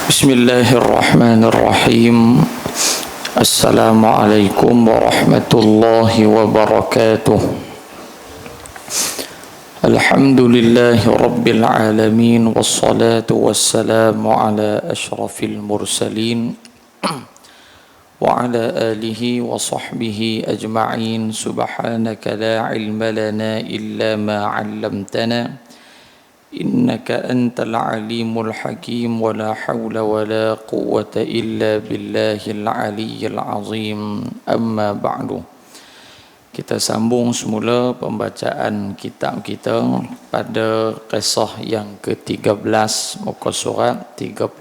Bismillahirrahmanirrahim. Assalamualaikum warahmatullahi wabarakatuh. Alhamdulillahi rabbil alamin. Wassalatu wassalamu ala ashrafil mursalin wa ala alihi wa sahbihi ajma'in. Subhanaka la ilma lana illa ma 'allamtana innaka antal alimul hakim. Wa la hawla wa la quwwata illa billahil aliyyil azim. Amma ba'du. Kita sambung semula pembacaan kitab kita pada kisah yang ke-13 muka surat 31.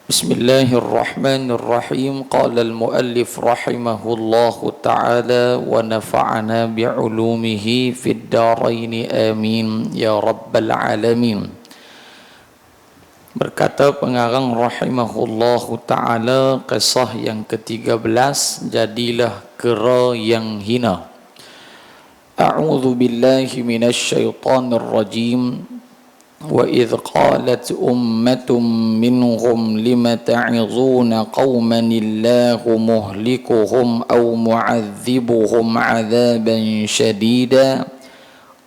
Bismillahirrahmanirrahim. Qala al-muallif rahimahullahu ta'ala wa nafa'ana bi'ulumihi fid darain amin ya rabbal alamin. Berkata pengarang rahimahullahu ta'ala, kisah yang ke-13, jadilah kera yang hina. A'udzu billahi minasy syaithanir rajim. وَإِذْ قَالَتْ أُمَّةٌ مِّنْهُمْ لِمَ تَعِظُونَ قَوْمًا اللَّهُ مُهْلِكُهُمْ أَوْ مُعَذِّبُهُمْ عَذَابًا شَدِيدًا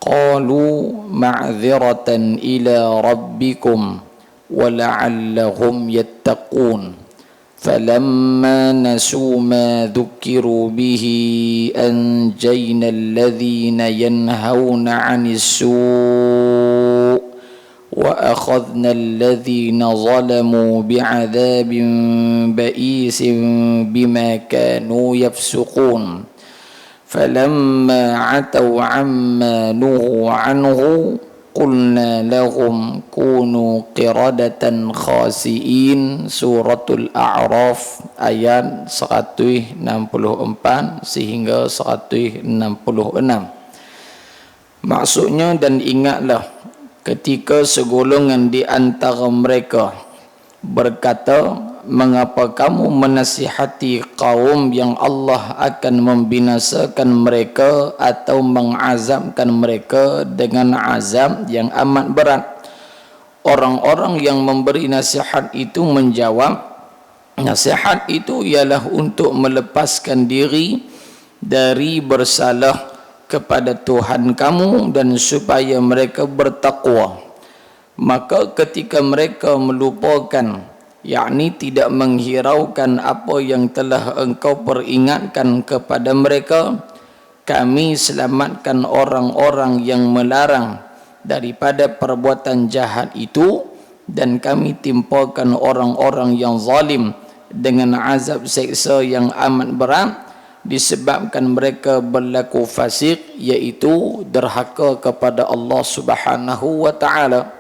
قَالُوا مَعْذِرَةً إِلَى رَبِّكُمْ وَلَعَلَّهُمْ يَتَّقُونَ فَلَمَّا نَسُوا مَا ذُكِّرُوا بِهِ أَنْجَيْنَا الَّذِينَ يَنْهَوْنَ عَنِ السُّوءِ وَأَخَذْنَا الَّذِينَ ظَلَمُوا بِعَذَابٍ بَئِيسٍ بِمَا كَانُوا يَفْسُقُونَ فَلَمَّا عَتَوْا عَمَّا نُهُوا عَنْهُ قُلْنَا لَهُمْ كُونُوا قِرَدَةً خَاسِئِينَ. Suratul A'raf ayat 164 sehingga 166. Maksudnya, dan ingatlah ketika segolongan di antara mereka berkata, mengapa kamu menasihati kaum yang Allah akan membinasakan mereka atau mengazabkan mereka dengan azab yang amat berat? Orang-orang yang memberi nasihat itu menjawab, nasihat itu ialah untuk melepaskan diri dari bersalah kepada Tuhan kamu dan supaya mereka bertakwa. Maka ketika mereka melupakan, yakni tidak menghiraukan apa yang telah engkau peringatkan kepada mereka, kami selamatkan orang-orang yang melarang daripada perbuatan jahat itu, dan kami timpakan orang-orang yang zalim dengan azab seksa yang amat berat disebabkan mereka berlaku fasik, iaitu derhaka kepada Allah Subhanahu wa ta'ala.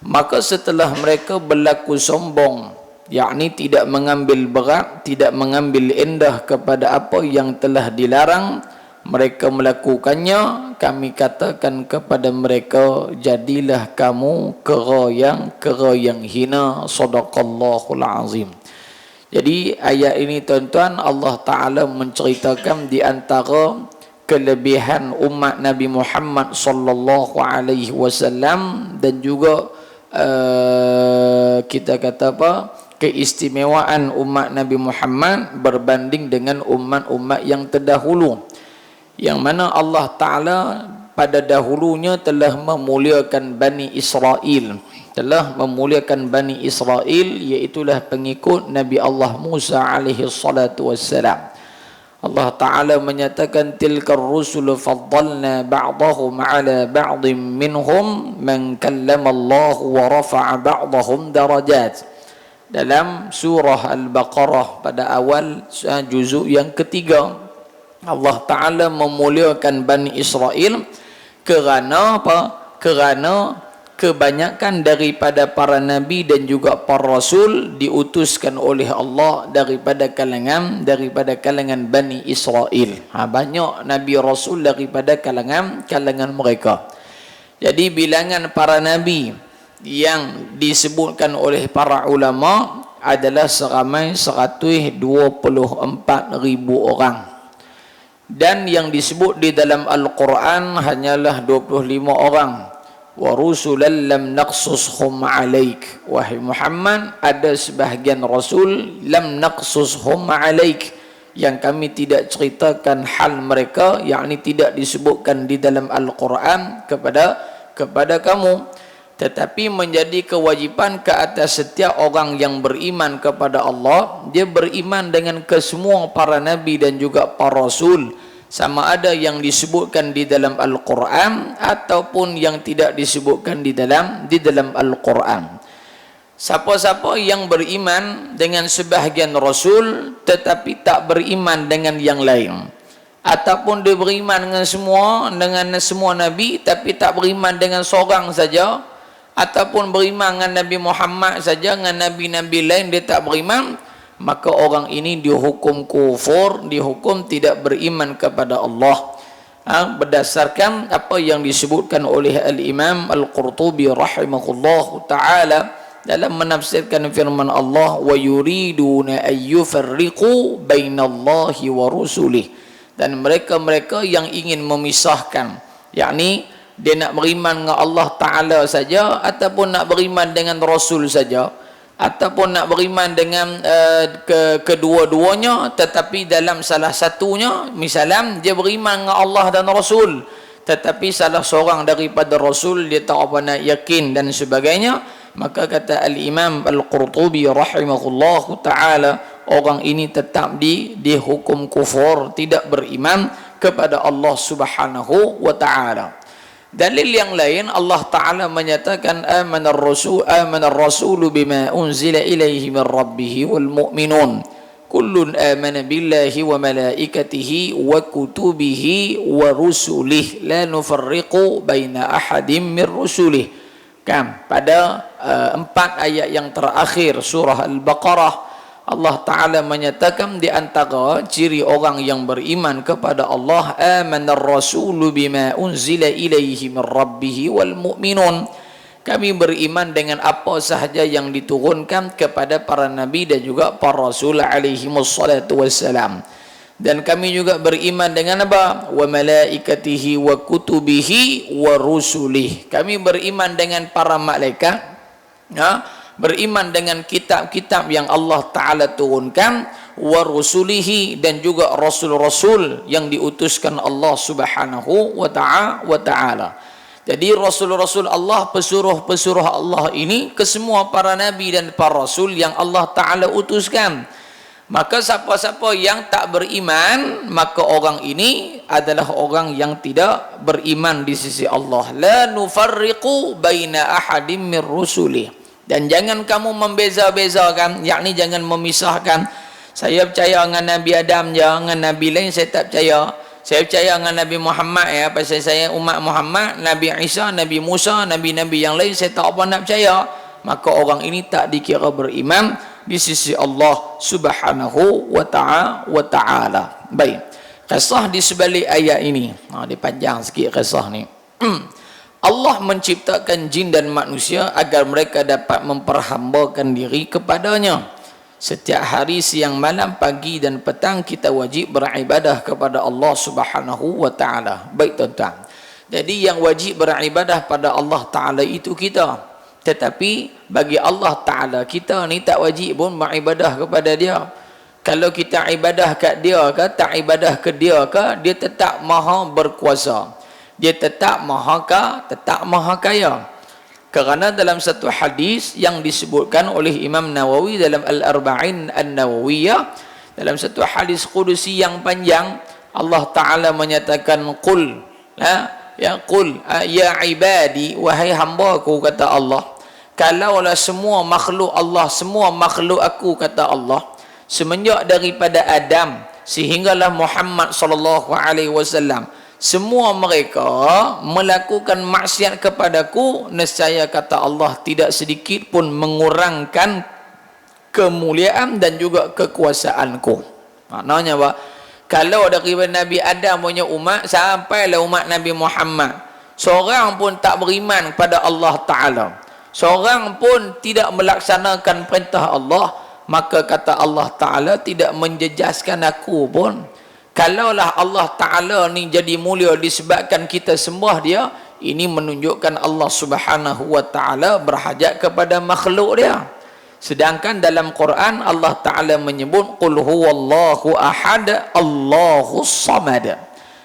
Maka setelah mereka berlaku sombong, yakni tidak mengambil berat, tidak mengambil endah kepada apa yang telah dilarang, mereka melakukannya, kami katakan kepada mereka, jadilah kamu kera yang hina. Shadaqallahul azim. Jadi ayat ini tuan-tuan, Allah Ta'ala menceritakan di antara kelebihan umat Nabi Muhammad sallallahu alaihi wasallam, dan juga kita kata apa, keistimewaan umat Nabi Muhammad berbanding dengan umat-umat yang terdahulu, yang mana Allah Ta'ala pada dahulunya telah memuliakan Bani Israel, iaitulah pengikut Nabi Allah Musa alaihi salatu wassalam. Allah Ta'ala menyatakan, tilkar rusul faddalna ba'dahum ala ba'din minhum man kallama Allah wa rafa'a ba'dahum darajat. Dalam surah Al-Baqarah pada awal juzuk yang ketiga, Allah Ta'ala memuliakan Bani Israel kerana apa? Kerana kebanyakan daripada para nabi dan juga para rasul diutuskan oleh Allah daripada kalangan Bani Israel. Banyak nabi rasul daripada kalangan mereka. Jadi bilangan para nabi yang disebutkan oleh para ulama adalah seramai 124,000 orang. Dan yang disebut di dalam Al-Quran hanyalah 25 orang. wa rusulan lam naqsushum alaik. Wahai Muhammad, ada sebahagian rasul lam naqsushum alaik, yang kami tidak ceritakan hal mereka, yakni tidak disebutkan di dalam Al-Quran kepada kamu. Tetapi menjadi kewajipan ke atas setiap orang yang beriman kepada Allah, dia beriman dengan kesemua para nabi dan juga para rasul, sama ada yang disebutkan di dalam Al-Quran ataupun yang tidak disebutkan di dalam Al-Quran. Siapa-siapa yang beriman dengan sebahagian rasul tetapi tak beriman dengan yang lain, ataupun dia beriman dengan semua nabi tapi tak beriman dengan seorang saja, ataupun beriman dengan Nabi Muhammad saja, dengan nabi-nabi lain dia tak beriman, maka orang ini dihukum kufur, dihukum tidak beriman kepada Allah. Berdasarkan apa yang disebutkan oleh Al-Imam Al-Qurtubi rahimahullahu ta'ala dalam menafsirkan firman Allah, wa yuriduna ayyufarriqu bainallahi wa rusulih, dan mereka-mereka yang ingin memisahkan, yakni dia nak beriman dengan Allah Ta'ala saja, ataupun nak beriman dengan Rasul saja, ataupun nak beriman dengan kedua-duanya, tetapi dalam salah satunya, misalnya dia beriman dengan Allah dan Rasul, tetapi salah seorang daripada Rasul dia tak apa nak yakin dan sebagainya, maka kata Al-Imam Al-Qurtubi rahimahullahu ta'ala, orang ini tetap dihukum kufur, tidak beriman kepada Allah Subhanahu wa ta'ala. Dalil yang lain, Allah Ta'ala menyatakan amanar rasulu bima unzila ilaihi min rabbih wal mu'minun kullun amana billahi wa malaikatihi wa kutubihi wa rusulih la nufarriqu baina ahadim min rusulih. Kan pada 4 ayat yang terakhir surah Al-Baqarah, Allah Ta'ala menyatakan di antara ciri orang yang beriman kepada Allah, amanar rasulu bima unzila ilaihi min rabbih wal mu'minun, kami beriman dengan apa sahaja yang diturunkan kepada para nabi dan juga para rasul alaihi wassalatu wassalam. Dan kami juga beriman dengan apa? Wa malaikatihi wa kutubihi wa rusulih, kami beriman dengan para malaikat, beriman dengan kitab-kitab yang Allah Ta'ala turunkan, wa rusulihi, dan juga rasul-rasul yang diutuskan Allah Subhanahu wa ta'ala. Jadi rasul-rasul Allah, pesuruh-pesuruh Allah ini ke semua para nabi dan para rasul yang Allah Ta'ala utuskan. Maka siapa-siapa yang tak beriman, maka orang ini adalah orang yang tidak beriman di sisi Allah. La nufarriqu baina ahadim min rusulih, dan jangan kamu membeza-bezakan, yakni jangan memisahkan. Saya percaya dengan Nabi Adam je, dengan Nabi lain saya tak percaya. Saya percaya dengan Nabi Muhammad ya, pasal saya umat Muhammad, Nabi Isa, Nabi Musa, Nabi-Nabi yang lain saya tak apa nak percaya. Maka orang ini tak dikira beriman di sisi Allah Subhanahu wa ta'ala. Baik, kisah di sebalik ayat ini, dia panjang sikit kisah ni. Allah menciptakan jin dan manusia agar mereka dapat memperhambakan diri kepadanya. Setiap hari, siang, malam, pagi dan petang kita wajib beribadah kepada Allah Subhanahu wa ta'ala. Baik tuan-tuan, jadi yang wajib beribadah pada Allah Ta'ala itu kita. Tetapi bagi Allah Ta'ala, kita ni tak wajib pun beribadah kepada dia. Kalau kita ibadah kat dia ke, tak ibadah ke dia ke, dia tetap maha berkuasa, dia tetap maha kaya. Kerana dalam satu hadis yang disebutkan oleh Imam Nawawi dalam Al-Arba'in An-Nawawiyah, dalam satu hadis qudusi yang panjang, Allah Ta'ala menyatakan qul ya ibadi, wahai hamba-Ku, kata Allah, kalaulah semua makhluk Allah, semua makhluk aku, kata Allah, semenjak daripada Adam sehinggalah Muhammad sallallahu alaihi wasallam, semua mereka melakukan maksiat kepadaku, nescaya, kata Allah, tidak sedikit pun mengurangkan kemuliaan dan juga kekuasaanku. Maknanya apa? Kalau daripada Nabi Adam punya umat sampailah umat Nabi Muhammad, seorang pun tak beriman kepada Allah Ta'ala, seorang pun tidak melaksanakan perintah Allah, maka kata Allah Ta'ala tidak menjejaskan aku pun. Kalaulah Allah Ta'ala ni jadi mulia disebabkan kita sembah dia, Ini menunjukkan Allah Subhanahu wa taala berhajat kepada makhluk dia. Sedangkan dalam Quran Allah taala menyebut qul huwallahu ahad Allahus samad.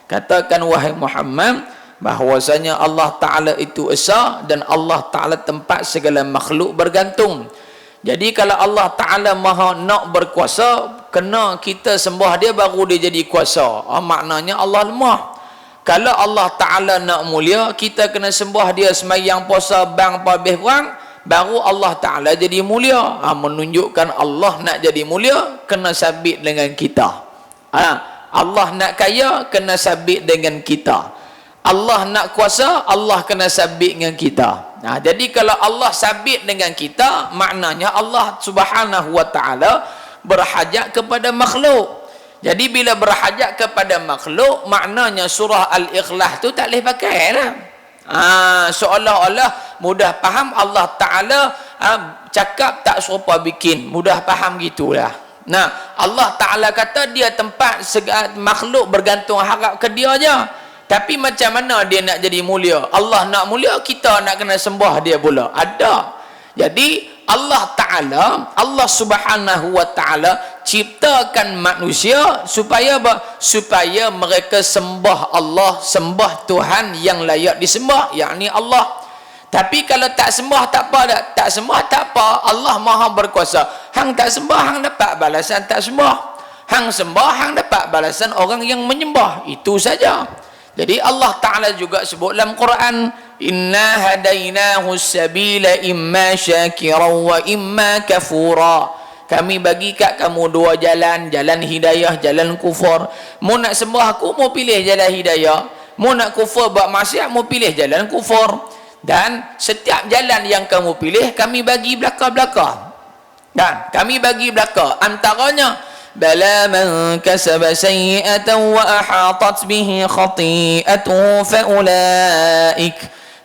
Katakan wahai Muhammad bahwasanya Allah taala itu esa dan Allah taala tempat segala makhluk bergantung. Jadi kalau Allah taala maha nak berkuasa, kena kita sembah dia baru dia jadi kuasa. Maknanya Allah lemah. Kalau Allah taala nak mulia, kita kena sembah dia sembahyang puasa bang pabeh kurang, baru Allah taala jadi mulia. Menunjukkan Allah nak jadi mulia kena sabit dengan kita. Allah nak kaya kena sabit dengan kita. Allah nak kuasa, Allah kena sabit dengan kita. Jadi kalau Allah sabit dengan kita, maknanya Allah Subhanahu wa taala berhajat kepada makhluk. Jadi bila berhajat kepada makhluk, maknanya surah Al-Ikhlas tu tak boleh pakai lah. Seolah-olah mudah faham Allah taala cakap tak serupa bikin, mudah faham gitulah. Allah taala kata dia tempat makhluk bergantung harap ke dia aja. Tapi macam mana dia nak jadi mulia? Allah nak mulia, kita nak kena sembah dia pula. Ada. Jadi Allah Ta'ala, Allah Subhanahu wa Ta'ala ciptakan manusia supaya apa? Supaya mereka sembah Allah, sembah Tuhan yang layak disembah, yakni Allah. Tapi kalau tak sembah tak apa dah. Tak sembah tak apa. Allah Maha berkuasa. Hang tak sembah, hang dapat balasan tak sembah. Hang sembah, hang dapat balasan orang yang menyembah. Itu saja. Jadi Allah Ta'ala juga sebut dalam Quran, inna hadainahu sabila imma syakiran wa imma kafura. Kami bagi kat kamu dua jalan, jalan hidayah, jalan kufur. Mu nak sembah aku, mu pilih jalan hidayah. Mu nak kufur buat maksiat, mu pilih jalan kufur. Dan setiap jalan yang kamu pilih, kami bagi belaka-belaka. Dan kami bagi belaka. Antaranya بلى من كسب سيئة وأحاطت به خطيئته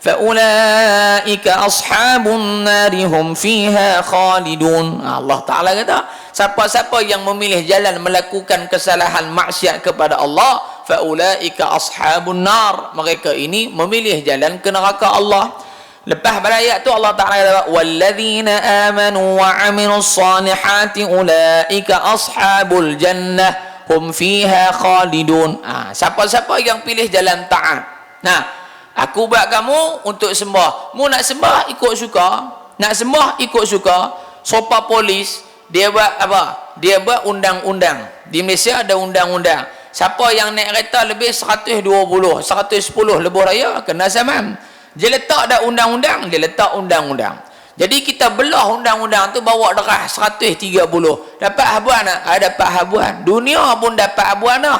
فأولئك أصحاب النار هم فيها خالدون. Allah Ta'ala kata, siapa-siapa yang memilih jalan melakukan kesalahan maksiat kepada Allah, فأولئك أصحاب النار, mereka ini memilih jalan ke neraka Allah. Lepas pada ayat tu Allah Ta'ala kata walladzina amanu wa amilus salihati ulaika ashabul jannah hum fiha khalidun. Siapa-siapa yang pilih jalan taat. Aku buat kamu untuk sembah. Mu nak sembah ikut suka, nak sembah ikut suka. Sopa polis dia buat apa? Dia buat undang-undang. Di Malaysia ada undang-undang. Siapa yang naik kereta lebih 120, 110 lebuh raya kena saman. Dia letak dah undang-undang, dia letak undang-undang. Jadi kita belah undang-undang tu bawa derah 130. Dapat habuan tak? Dapat habuan. Dunia pun dapat habuan dah.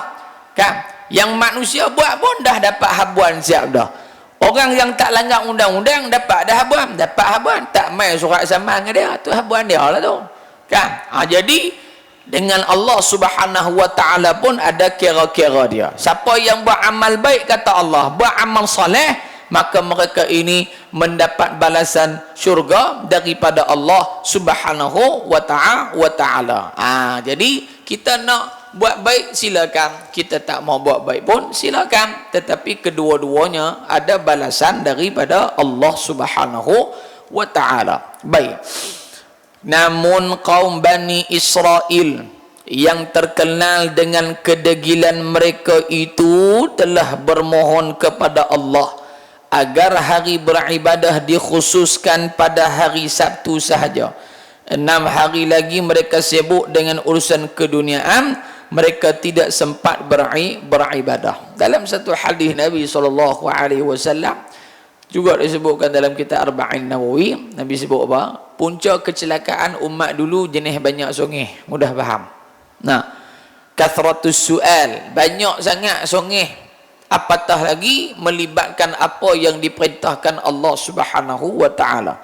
Kan? Yang manusia buat pun dah dapat habuan siap dah. Orang yang tak langgar undang-undang dapat dah habuan. Dapat habuan. Tak main surat saman dengan dia. Tu habuan dia lah tu. Kan? Jadi dengan Allah Subhanahu wa Ta'ala pun ada kira-kira dia. Siapa yang buat amal baik kata Allah, buat amal soleh, maka mereka ini mendapat balasan syurga daripada Allah Subhanahu wa Ta'ala. Jadi kita nak buat baik silakan, kita tak mau buat baik pun silakan, tetapi kedua-duanya ada balasan daripada Allah Subhanahu wa Ta'ala. Baik. Namun kaum Bani Israel yang terkenal dengan kedegilan mereka itu telah bermohon kepada Allah agar hari beribadah dikhususkan pada hari Sabtu sahaja. 6 hari lagi mereka sibuk dengan urusan keduniaan, mereka tidak sempat beribadah. Dalam satu hadis Nabi SAW juga disebutkan dalam kitab Arba'in Nawawi, Nabi sebut apa? Punca kecelakaan umat dulu jenis banyak songeh. Mudah faham. Kathratus su'al, banyak sangat songeh. Apatah lagi melibatkan apa yang diperintahkan Allah Subhanahu wa Ta'ala.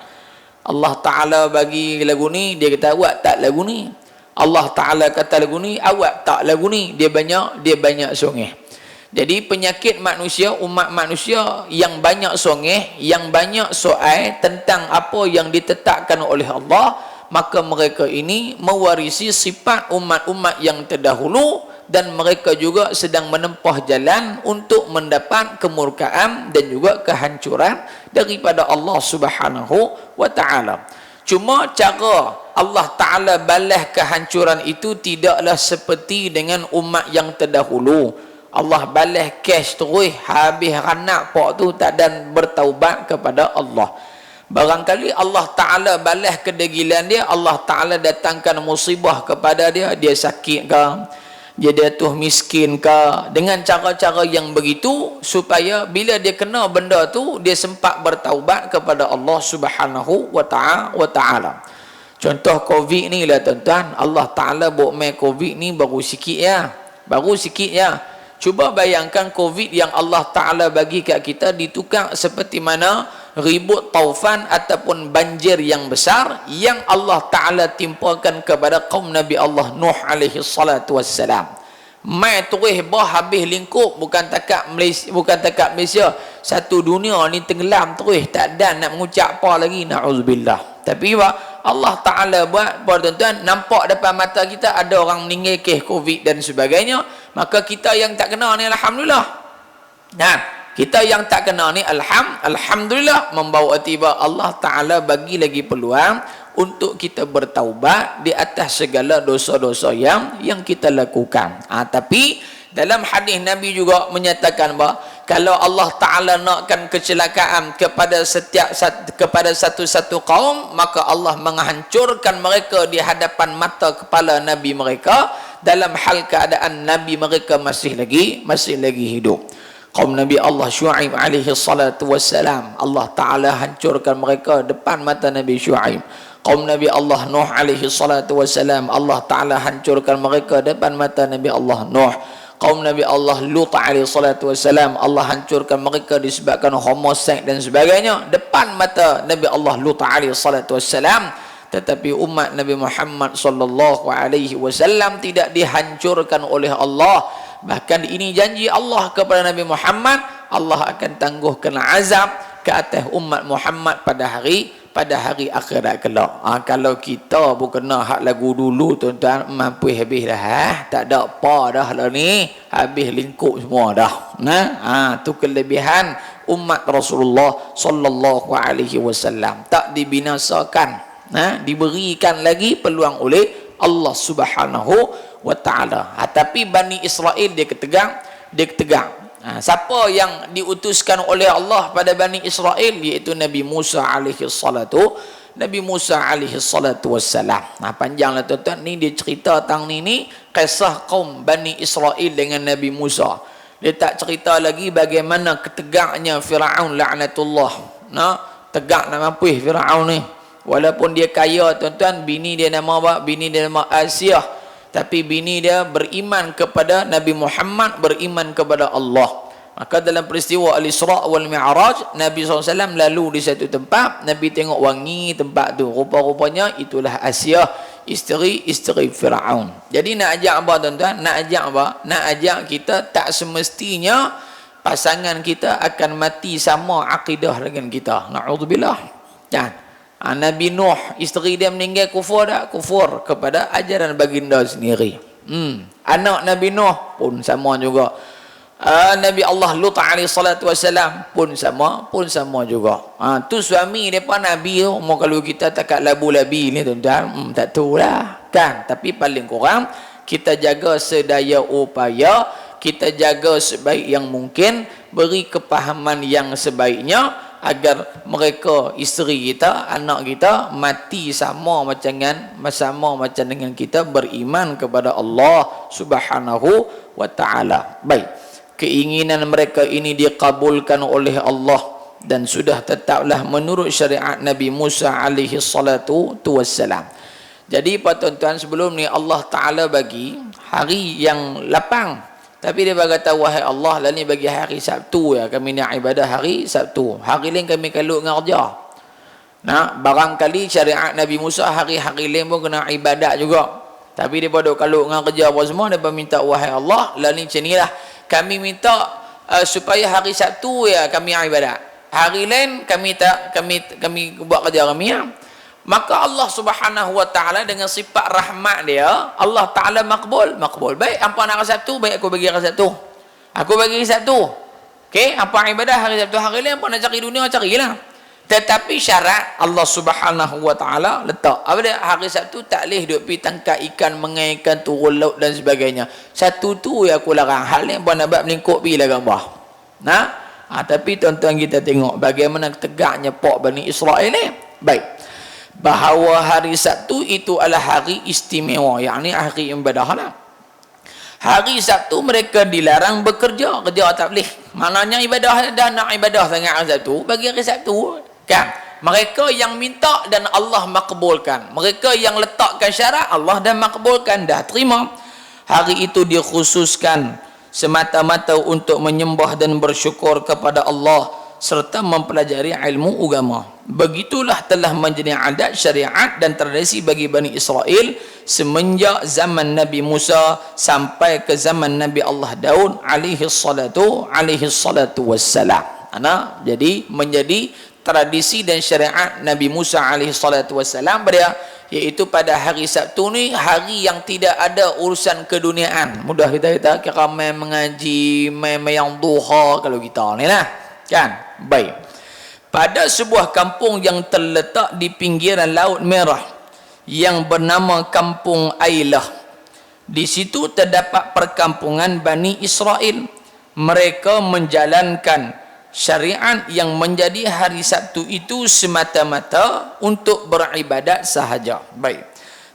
Allah Ta'ala bagi lagu ni, dia kata awak tak lagu ni. Allah Ta'ala kata lagu ni, awak tak lagu ni. Dia banyak songeh. Jadi penyakit manusia, umat manusia yang banyak songeh, yang banyak soal tentang apa yang ditetapkan oleh Allah, maka mereka ini mewarisi sifat umat-umat yang terdahulu, dan mereka juga sedang menempuh jalan untuk mendapat kemurkaan dan juga kehancuran daripada Allah Subhanahu wa taala. Cuma cara Allah taala balas kehancuran itu tidaklah seperti dengan umat yang terdahulu. Allah balas cash terus, habis ranak pak tu tak dan bertaubat kepada Allah. Barangkali Allah Ta'ala balas kedegilan dia, Allah Ta'ala datangkan musibah kepada dia, dia sakit ke, dia jatuh miskin ke, dengan cara-cara yang begitu supaya bila dia kena benda tu dia sempat bertaubat kepada Allah Subhanahu wa Ta'ala. Contoh Covid ni lah tuan-tuan, Allah Ta'ala buat main Covid ni baru sikit ya, baru sikit ya. Cuba bayangkan Covid yang Allah Ta'ala bagi kat kita ditukar seperti mana ribut taufan ataupun banjir yang besar yang Allah Ta'ala timpakan kepada kaum Nabi Allah Nuh alaihi salatu wassalam. Mai terus bah habis lingkup, bukan takat Malaysia, satu dunia ni tenggelam terus, tak ada nak mengucap apa lagi, na'udzubillah. Tapi Allah Ta'ala buat, tuan-tuan, nampak depan mata kita ada orang meninggal kes Covid dan sebagainya, maka kita yang tak kena ni alhamdulillah. Nah, kita yang tak kena ni alhamdulillah, membawa tiba Allah Ta'ala bagi lagi peluang untuk kita bertaubat di atas segala dosa-dosa yang kita lakukan. Tapi dalam hadis Nabi juga menyatakan bahawa kalau Allah Ta'ala nakkan kecelakaan kepada satu-satu kaum, maka Allah menghancurkan mereka di hadapan mata kepala Nabi mereka dalam hal keadaan Nabi mereka masih lagi hidup. Kaum Nabi Allah Syuaib alaihi salatu wassalam, Allah Ta'ala hancurkan mereka depan mata Nabi Syuaib. Kaum Nabi Allah Nuh alaihi salatu wassalam, Allah Ta'ala hancurkan mereka depan mata Nabi Allah Nuh. Kaum Nabi Allah Lut alaihi salatu wassalam, Allah hancurkan mereka disebabkan homoseks dan sebagainya depan mata Nabi Allah Lut alaihi salatu wassalam. Tetapi umat Nabi Muhammad sallallahu alaihi wasallam tidak dihancurkan oleh Allah. Bahkan ini janji Allah kepada Nabi Muhammad, Allah akan tangguhkan azab ke atas umat Muhammad pada hari akhirat kelak. Kalau kita bukan nak hak lagu dulu tuan-tuan, mampu habis dah, tak ada apa dah lah ni, habis lingkup semua dah. Tu kelebihan umat Rasulullah sallallahu alaihi wasallam, tak dibinasakan, diberikan lagi peluang oleh Allah Subhanahu wa ta'ala. Tapi Bani Israel dia ketegang. Siapa yang diutuskan oleh Allah pada Bani Israel, iaitu Nabi Musa alaihi salatu wassalam. Panjanglah tuan-tuan, ni dia cerita tentang ni kisah kaum Bani Israel dengan Nabi Musa. Dia tak cerita lagi bagaimana ketegaknya Firaun laknatullah. Tegak nak mampus Firaun ni. Walaupun dia kaya tuan-tuan, bini dia nama Asiyah, tapi bini dia beriman kepada Nabi Muhammad, beriman kepada Allah. Maka dalam peristiwa Al-Isra' wal Mi'raj, Nabi SAW lalu di satu tempat, Nabi tengok wangi tempat tu, rupa-rupanya itulah Asiyah, isteri Firaun. Jadi nak ajak apa tuan-tuan? Nak ajak kita tak semestinya pasangan kita akan mati sama akidah dengan kita. Na'udzubillah. Nabi Nuh, isteri dia meninggal kufur tak? Kufur kepada ajaran baginda sendiri. Anak Nabi Nuh pun sama juga. Nabi Allah Lut alaihi salatu wassalam pun sama juga. Tu suami depa Nabi tu, mau kalau kita takat labu-labi ni tuan-tuan, tak tahulah kan. Tapi paling kurang kita jaga sedaya upaya, kita jaga sebaik yang mungkin, beri kepahaman yang sebaiknya agar mereka, isteri kita, anak kita mati sama macam dengan kita beriman kepada Allah Subhanahu wa ta'ala. Baik, keinginan mereka ini dikabulkan oleh Allah dan sudah tetaplah menurut syariat Nabi Musa alaihi salatu wassalam. Jadi tuan-tuan, sebelum ni Allah Ta'ala bagi hari yang lapang, tapi dia berkata, wahai Allah, lah ni bagi hari Sabtu ya, kami ni ibadah hari Sabtu. Hari lain kami kalau ngerja. Barangkali syariat Nabi Musa hari-hari lain pun kena ibadat juga. Tapi dia pada kalau ngerja apa semua, dia minta, wahai Allah, lah ni macam ni lah. Kami minta supaya hari Sabtu ya kami ibadat. Hari lain kami buat kerja kami ya. Maka Allah Subhanahu wa taala dengan sifat rahmat dia, Allah taala makbul. Baik, apa nak Sabtu, baik aku bagi hari Sabtu. Aku bagi Sabtu. Okey, apa ibadah hari Sabtu, hari lain apa nak cari dunia carilah. Tetapi syarat Allah Subhanahu wa taala letak. Apa dia? Hari Sabtu tak boleh duk pi tangkap ikan, mengaikan turun laut dan sebagainya. Satu tu yang aku larang. Hal ni apa nak buat melingkup pi lah gambar. Nah, tapi tuan-tuan kita tengok bagaimana tegaknya Pak Bani Israel ni. Baik. Bahawa hari Sabtu itu adalah hari istimewa, yakni hari ibadah lah. Hari Sabtu mereka dilarang bekerja, kerja tak boleh. Maknanya ibadah dah nak ibadah sangat hari Sabtu, bagi hari Sabtu kan. Mereka yang minta dan Allah makbulkan. Mereka yang letakkan syarat, Allah dah makbulkan, dah terima. Hari itu dikhususkan semata-mata untuk menyembah dan bersyukur kepada Allah serta mempelajari ilmu agama. Begitulah telah menjadi adat, syariat dan tradisi bagi Bani Israel semenjak zaman Nabi Musa sampai ke zaman Nabi Allah Daud alaihi salatu wassalam. Jadi menjadi tradisi dan syariat Nabi Musa alaihi salatu wassalam dia, iaitu pada hari Sabtu ni hari yang tidak ada urusan keduniaan. Mudah kita kira main mengaji, main yang duha kalau kita ni lah kan. Baik, pada sebuah kampung yang terletak di pinggiran Laut Merah yang bernama Kampung Ailah, di situ terdapat perkampungan Bani Israel. Mereka menjalankan syariat yang menjadi hari Sabtu itu semata-mata untuk beribadat sahaja. Baik,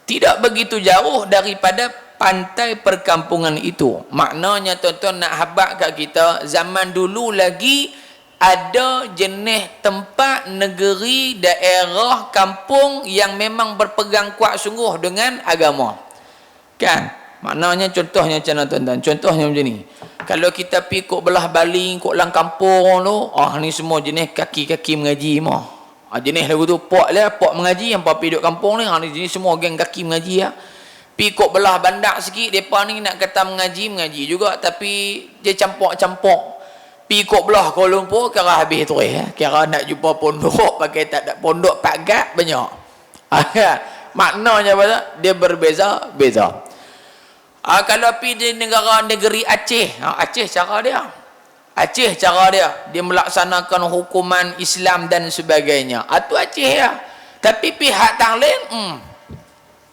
tidak begitu jauh daripada pantai perkampungan itu. Maknanya tuan-tuan nak habaq kat kita, zaman dulu lagi ada jenis tempat, negeri, daerah, kampung yang memang berpegang kuat sungguh dengan agama kan. Maknanya contohnya macam mana tuan-tuan? Contohnya macam ni, kalau kita pergi kok belah baling, kok lang kampung tu, ni semua jenis kaki-kaki mengaji mah. Jenis lagu tu pok lah, pok mengaji yang pergi duduk kampung ni, ni jenis semua geng kaki mengaji lah. Pergi kok belah bandak sikit, mereka ni nak kata mengaji juga, tapi dia campur-campur. Pi kok belah Kuala Lumpur kira habis tu kira nak jumpa pondok pakai tak ada pondok pagat banyak. Maknanya apa? Dia berbeza-beza. Kalau pi di negeri Aceh, Aceh cara dia melaksanakan hukuman Islam dan sebagainya. Tu Aceh ya. Tapi pihak tang lain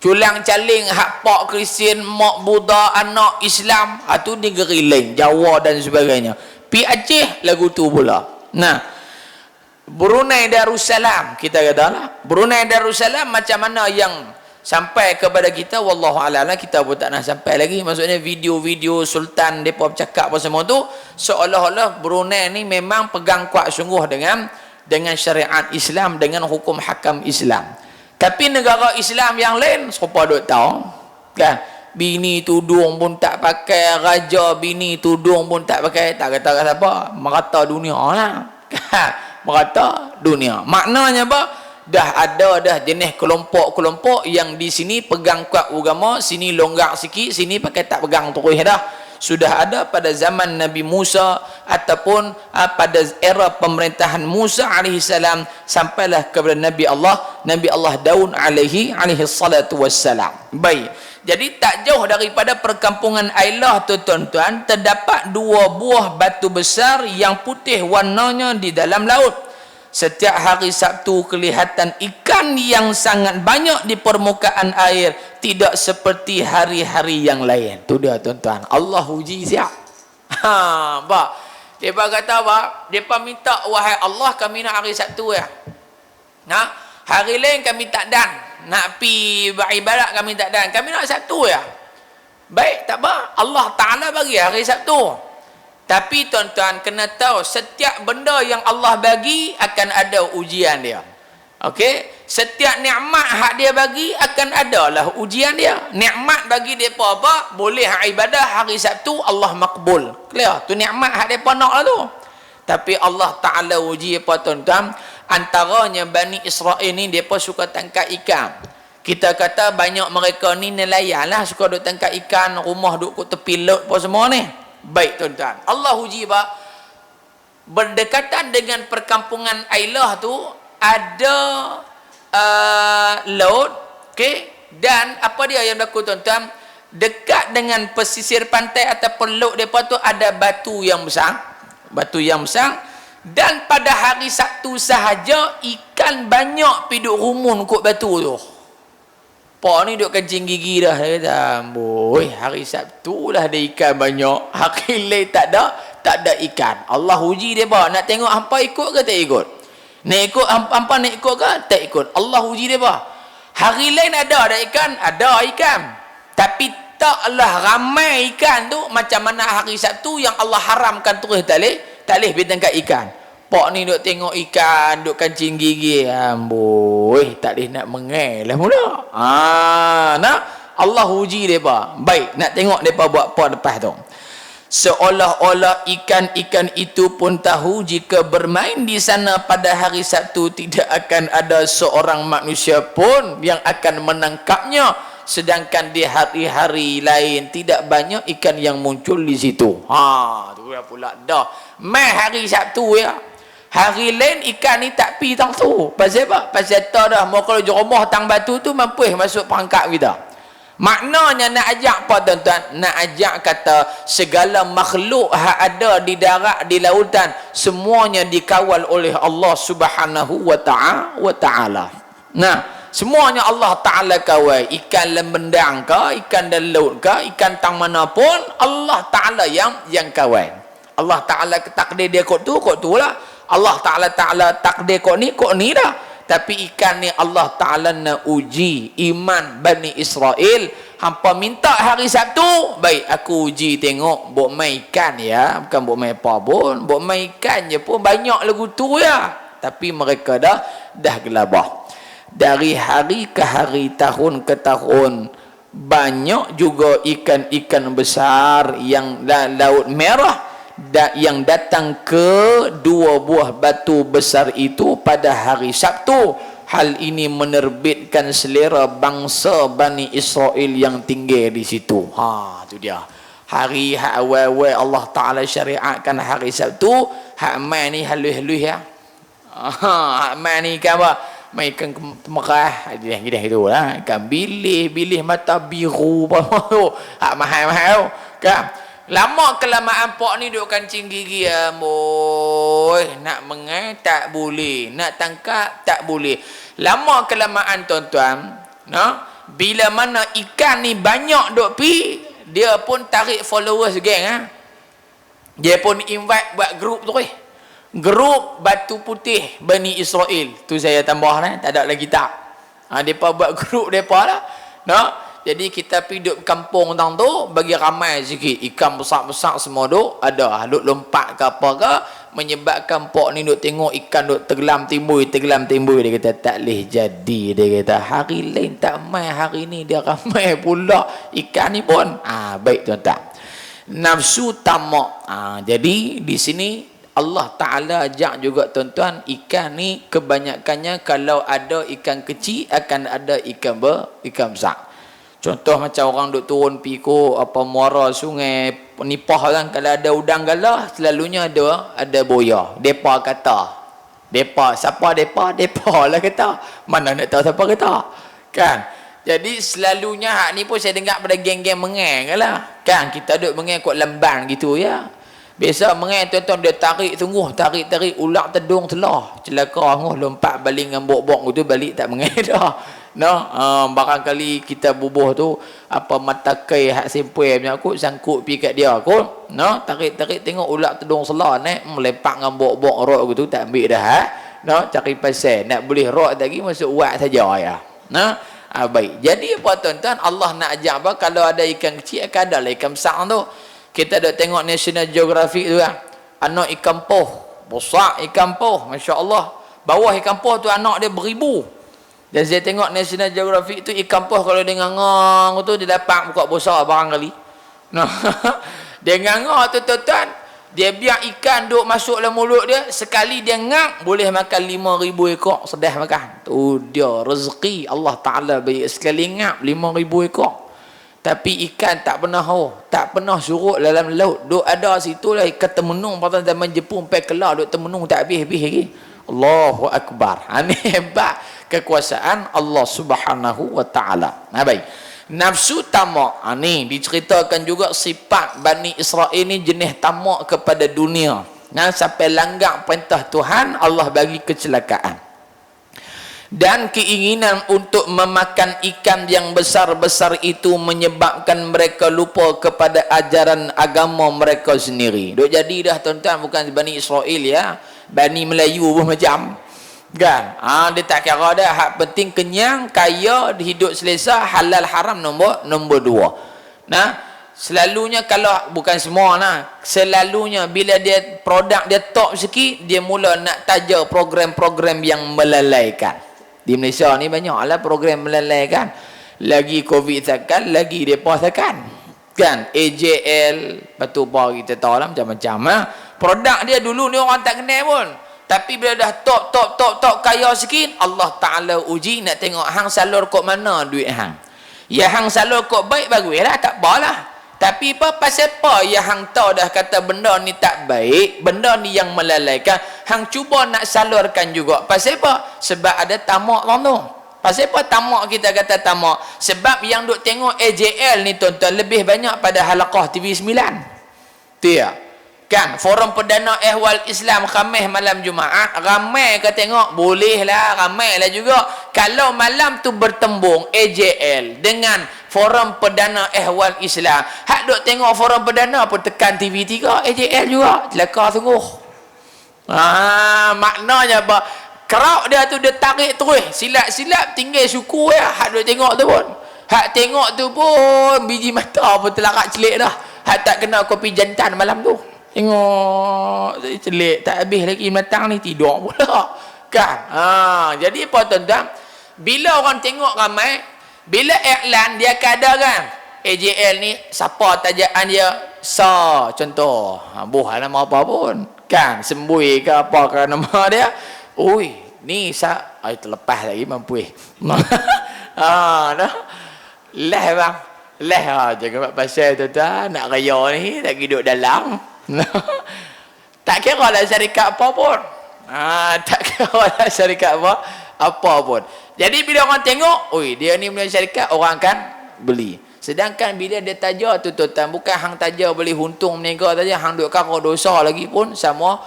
culang caling hak pak Kristian, mak Buddha, anak Islam, tu negeri lain, Jawa dan sebagainya. Pi Aceh lagu tu pula. Nah, Brunei Darussalam kita katalah. Brunei Darussalam macam mana yang sampai kepada kita, wallahu a'lam, kita pun tak nak sampai lagi. Maksudnya video-video sultan depa bercakap apa semua tu seolah-olah Brunei ni memang pegang kuat sungguh dengan syariat Islam, dengan hukum hakam Islam. Tapi negara Islam yang lain serupa duk tahu kan. Bini tudung pun tak pakai, raja bini tudung pun tak pakai, tak kata apa, merata dunia lah. Merata dunia. Maknanya apa? Dah ada jenis kelompok-kelompok yang di sini pegang kuat agama, sini longgar sikit, sini pakai tak pegang terus dah. Sudah ada pada zaman Nabi Musa ataupun pada era pemerintahan Musa alaihissalam sampailah kepada Nabi Allah Daud alaihi salatu wassalam. Baik. Jadi tak jauh daripada perkampungan Ailah tu tuan-tuan terdapat dua buah batu besar yang putih warnanya di dalam laut. Setiap hari Sabtu kelihatan ikan yang sangat banyak di permukaan air, tidak seperti hari-hari yang lain. Tu dia tuan-tuan. Allah uji siap. Pak. Depa kata apa? Depa minta, wahai Allah, kami nak hari Sabtu ya. Hari lain kami tak dan. Nak pi beribadat kami tak dan. Kami nak Sabtu ya. Baik, tak apa. Allah Ta'ala bagi hari Sabtu. Tapi tuan-tuan kena tahu, setiap benda yang Allah bagi akan ada ujian dia. Okey? Setiap nikmat hak dia bagi akan adalah ujian dia. Nikmat bagi depa apa? Boleh ibadah hari Sabtu, Allah makbul. Clear? Tu nikmat hak depa nak lah tu. Tapi Allah Ta'ala uji apa tuan-tuan? Antaranya Bani Israel ni depa suka tangkap ikan. Kita kata banyak mereka ni nelayan lah, suka duk tangkap ikan, rumah duk kat tepi laut apa semua ni. Baik tuan-tuan, Allah uji apa? Berdekatan dengan perkampungan Ailah tu ada laut, okey, dan apa dia yang berlaku tuan-tuan, dekat dengan pesisir pantai ataupun laut depa tu ada batu yang besar, dan pada hari Sabtu sahaja ikan banyak pi duk rumun kok batu tu. Pak ni duk kencing gigi dah, dia kata, "Boy, hari Sabtu lah ada ikan banyak, hari lain tak ada ikan." Allah uji depa, nak tengok hampa ikut ke tak ikut. Nak ikut hampa nak ikut ke tak ikut. Allah uji depa. Hari lain ada ikan, tapi taklah ramai ikan tu macam mana hari Sabtu yang Allah haramkan terus tak boleh bertangkap ikan. Pak ni duk tengok ikan duk kancing gigi, amboi tak boleh nak mengai lah mula. Nak Allah uji depa. Baik, nak tengok depa buat apa lepas tu. Seolah-olah ikan-ikan itu pun tahu jika bermain di sana pada hari Sabtu tidak akan ada seorang manusia pun yang akan menangkapnya, sedangkan di hari-hari lain tidak banyak ikan yang muncul di situ. Tu ya pula dah. Mai hari Sabtu ya. Hari lain ikan ni tak pi tang tu. Pasal apa? Pasal tak dah mau kalau jerumah tang batu tu mampu masuk perangkap kita. Maknanya nak ajak apa tuan-tuan? Nak ajak kata segala makhluk yang ada di darat, di lautan, semuanya dikawal oleh Allah Subhanahu wa ta'ala. Nah, semuanya Allah Ta'ala kawal. Ikan lembendang ke, ikan dalam laut ke, ikan tang mana pun, Allah Ta'ala yang kawal. Allah Ta'ala takdir dia kok tu lah. Allah Ta'ala takdir kok ni dah. Tapi ikan ni Allah Ta'ala nak uji iman Bani Israel. Hampa minta hari Sabtu, baik aku uji tengok bok main ikan ya, bukan bok main apa pun, bok main ikan je pun banyak lagu tu ya. Tapi mereka dah gelabah. Dari hari ke hari, tahun ke tahun, banyak juga ikan-ikan besar yang laut merah yang datang ke dua buah batu besar itu pada hari Sabtu. Hal ini menerbitkan selera bangsa Bani Israel yang tinggal di situ. Tu dia. Hari awal-awal Allah Ta'ala syariatkan hari Sabtu, hak mai ni halus-halus ya. Hak mai ni kan apa? Mai ikan merah, gini itu lah. Ikan bilih mata biru apa tu. Hak mahal-mahal kan. Lama kelamaan pak ni duk kancing gigi, boy, nak mengai tak boleh, nak tangkap tak boleh. Lama kelamaan tuan-tuan, bila mana ikan ni banyak duk pi, dia pun tarik followers geng. Dia pun invite buat grup tu. Grup Batu Putih Bani Israel. Tu saya tambah tak ada lagi tak. Depa buat grup depa lah. Jadi kita pergi duduk kampung tang tu, bagi ramai sikit ikan besar-besar semua duk ada, duk lompat ke apa ke, menyebabkan pok ni duk tengok ikan duk tenggelam timbul. Dia kata tak boleh jadi, dia kata hari lain tak mai, hari ni dia ramai pula ikan ni pun. Baik tuan-tuan, nafsu tamak. Jadi di sini Allah Ta'ala ajak juga tuan-tuan, ikan ni kebanyakannya kalau ada ikan kecil akan ada ikan besar. Contoh macam orang duk turun piko apa muara sungai Nipah kan, kalau ada udang galah selalunya ada boya. Depa kata. Siapa depa? Depa lah kata. Mana nak tahu siapa kata? Kan? Jadi selalunya hak ni pun saya dengar pada geng-geng mengai lah. Kan kita duk mengai kot lamban gitu ya. Biasa mengai tuan-tuan dia tarik tarik ular tedung telah. Celaka lompat balik dengan bok-bok tu, balik tak mengai dah. Barangkali kita bubuh tu apa mata kai hak sempoi punya aku sangkut pi kat dia aku tarik tengok ulat tedung selah melepak dengan bok-bok rok gitu, tak ambil dah cari pasal nak boleh rok lagi masuk uat saja ya. Baik, jadi apa tuan-tuan, Allah nak ajak apa, kalau ada ikan kecil akan ada lah ikan besar tu. Kita dah tengok National Geographic tu kan, anak ikan poh besar, ikan poh masya-Allah, bawah ikan poh tu anak dia beribu. Dan saya tengok National Geographic tu ikan poh kalau dia ngangang tu dia dapat buka besar barangkali. Dia ngangang tu tuan-tuan, dia biar ikan duk masuk dalam mulut dia, sekali dia ngak boleh makan 5,000 ekor sedah makan. Tu dia rezeki Allah Ta'ala bagi, sekali ngak 5,000 ekor. Tapi ikan tak pernah surut dalam laut. Duk ada situ lah ikan temenung pada zaman Jepun sampai kelar duk temenung tak habis-habis lagi. Allahu Akbar. Ini hebat kekuasaan Allah Subhanahu wa taala. Baik. Nafsu tamak. Ni diceritakan juga sifat Bani Israel ni jenis tamak kepada dunia. Sampai langgar perintah Tuhan, Allah bagi kecelakaan. Dan keinginan untuk memakan ikan yang besar-besar itu menyebabkan mereka lupa kepada ajaran agama mereka sendiri. Duk jadi dah tuan-tuan, bukan Bani Israel ya, Bani Melayu pun macam kan. Dia tak kira dah, hak penting kenyang, kaya, hidup selesa, halal haram nombor 2. Selalunya, kalau bukan semua selalunya bila dia produk dia top sikit, dia mula nak taja program-program yang melalaikan. Di Malaysia ni banyaklah program melalaikan. Lagi Covid tekan, lagi depa tekan. Kan? AJL, lepas tu kita tahu lah macam-macam. Produk dia dulu ni orang tak kenal pun. Tapi bila dah top kaya sikit, Allah Ta'ala uji nak tengok hang salur kok mana duit hang. Ya hang salur kok baik bagus lah, tak apalah. Tapi pasal apa ya hang tahu dah kata benda ni tak baik, benda ni yang melalaikan, hang cuba nak salurkan juga. Pasal apa? Sebab ada tamak orang tu. Pasal apa tamak kita kata tamak? Sebab yang duk tengok AJL ni tuan-tuan lebih banyak pada halaqah TV 9. Tiap. Kan? Forum Perdana Ehwal Islam Khamis malam Jumaat, ramai ke tengok? Boleh lah, ramai lah juga. Kalau malam tu bertembung AJL dengan Forum Perdana Ehwal Islam, hak duk tengok Forum Perdana pun tekan TV3 AJL juga. Celaka sungguh. Maknanya apa? Crowd dia tu dia tarik terus. Silap-silap tinggal syukur ya. Hak duk tengok tu pun. Hak tengok tu pun biji mata pun telarak celik dah. Hak tak kena kopi jantan malam tu. Tengok celik tak habis lagi matang ni tidur pula. Kan? Jadi apa tuan-tuan? Bila orang tengok ramai, bila iklan dia kada kan? AJL ni siapa tajaan dia? Contoh. Buah nama apa pun. Kan? Sembui ke apa ke nama dia? Ui, ni terlepas lagi mampu. Dah. Leh bang. Leh jangan buat pasal tuan-tuan. Nak raya ni tak duduk dalam. Tak kira lah syarikat apa pun. Tak kira lah syarikat apa pun. Jadi bila orang tengok, oi dia ni punya syarikat, orang akan beli. Sedangkan bila dia taja tu tuan, bukan hang taja beli untung meniaga saja, hang duk kara dosa lagi pun sama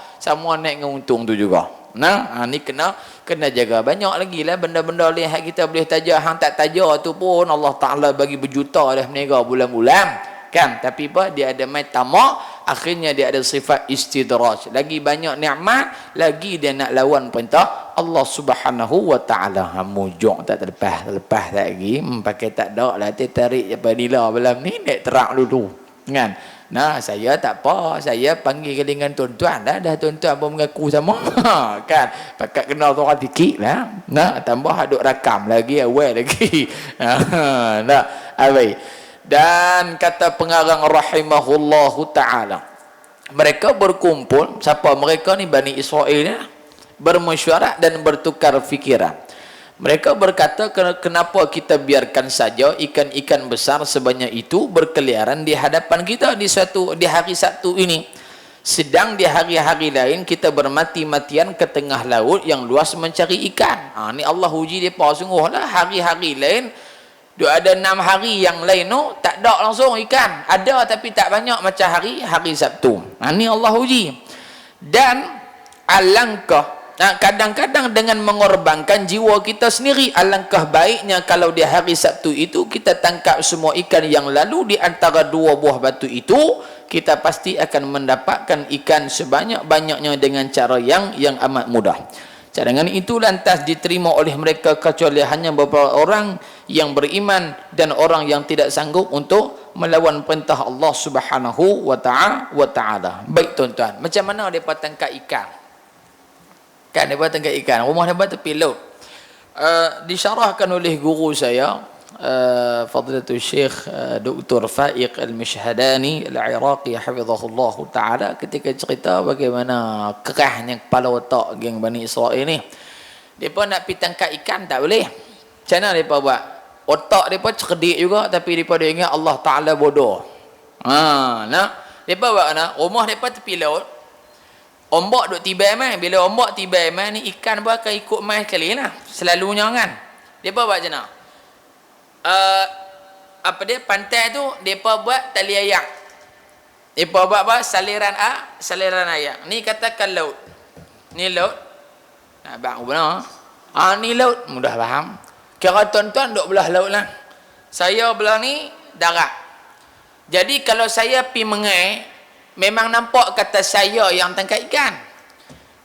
naik dengan untung tu juga. Ni kena jaga. Banyak lagi lah benda-benda lain yang kita boleh taja, hang tak taja tu pun Allah Taala bagi berjuta dah meniaga bulan-bulan. Kan? Tapi dia ada mai tamak, akhirnya dia ada sifat istidraj. Lagi banyak nikmat, lagi dia nak lawan perintah Allah Subhanahu wa taala. Mujok tak terlepas tak lagi. Pakai tak dak lah tarik apa nila malam ni nak terak dulu. Kan? Saya tak apa, saya panggil dengan tuan-tuan dah tuan-tuan pun mengaku sama. Kan? Pakat kenal orang sikit lah. Tambah aduk rakam lagi, awal lagi. Baik. Dan kata pengarang rahimahullahu ta'ala, mereka berkumpul, siapa mereka ni? Bani Israel ya? Bermesyuarat dan bertukar fikiran. Mereka berkata, kenapa kita biarkan saja ikan-ikan besar sebanyak itu berkeliaran di hadapan kita di hari Sabtu ini, sedang di hari-hari lain kita bermati-matian ke tengah laut yang luas mencari ikan. Ni Allah uji mereka sungguh lah. Hari-hari lain ada 6 hari yang lain tu tak ada langsung ikan. Ada tapi tak banyak macam hari Sabtu. Ni Allah uji. Dan alangkah kadang-kadang dengan mengorbankan jiwa kita sendiri, alangkah baiknya kalau di hari Sabtu itu kita tangkap semua ikan yang lalu di antara 2 buah batu itu, kita pasti akan mendapatkan ikan sebanyak-banyaknya dengan cara yang amat mudah. Cadangan itu lantas diterima oleh mereka kecuali hanya beberapa orang yang beriman dan orang yang tidak sanggup untuk melawan perintah Allah Subhanahu wa ta'ala. Baik tuan-tuan, macam mana mereka tangkap ikan? Kan mereka tangkap ikan, rumah mereka tepi laut. Disyarahkan oleh guru saya, Fadilatul Syekh Dr. Faiq Al-Mishhadani Al-Iraqi hafizahullah ta'ala, ketika cerita bagaimana kerahnya kepala otak geng Bani Israel ni. Mereka nak pergi tangkap ikan tak boleh. Macam mana mereka buat? Otak mereka cerdik juga, tapi mereka dia ingat Allah Ta'ala bodoh. Mereka buat mana? Rumah mereka tepi laut. Ombak duk tiba mai. Bila ombak tiba mai ni ikan pun akan ikut mai sekali lah. Selalunya kan. Depa buat macam mana? Apa dia pantai tu depa buat tali ayak. Depa buat apa? Saliran ayak. Ni katakan laut. Ni laut. Nah, bang benar. Ni laut, mudah faham. Kira tuan-tuan duk belah laut lah. Saya belah ni darat. Jadi kalau saya pi mengai, memang nampak kata saya yang tangkap ikan.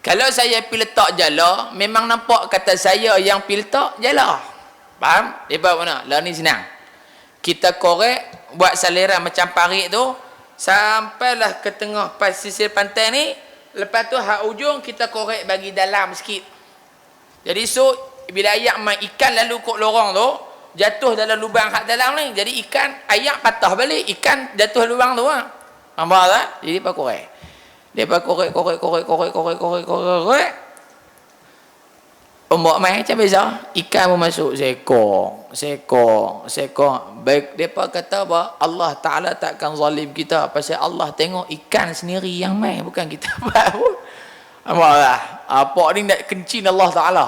Kalau saya pi letak jala, memang nampak kata saya yang pi letak jala. Faham? Depa mana? Lah ni senang. Kita korek buat saliran macam parit tu sampailah ke tengah pesisir pantai ni. Lepas tu hak ujung kita korek bagi dalam sikit. Jadi so bila ayak main ikan lalu kok lorong tu jatuh dalam lubang hak dalam ni. Jadi ikan ayak patah balik, ikan jatuh lubang tu ah. Nampak tak? Jadi depa korek. Depa korek. Ombak main macam biasa, ikan pun masuk seekor. Baik depa kata apa? Allah Taala takkan zalim kita pasal Allah tengok ikan sendiri yang main, bukan kita buat pun. Nampak. Apa ni nak kencing Allah Taala.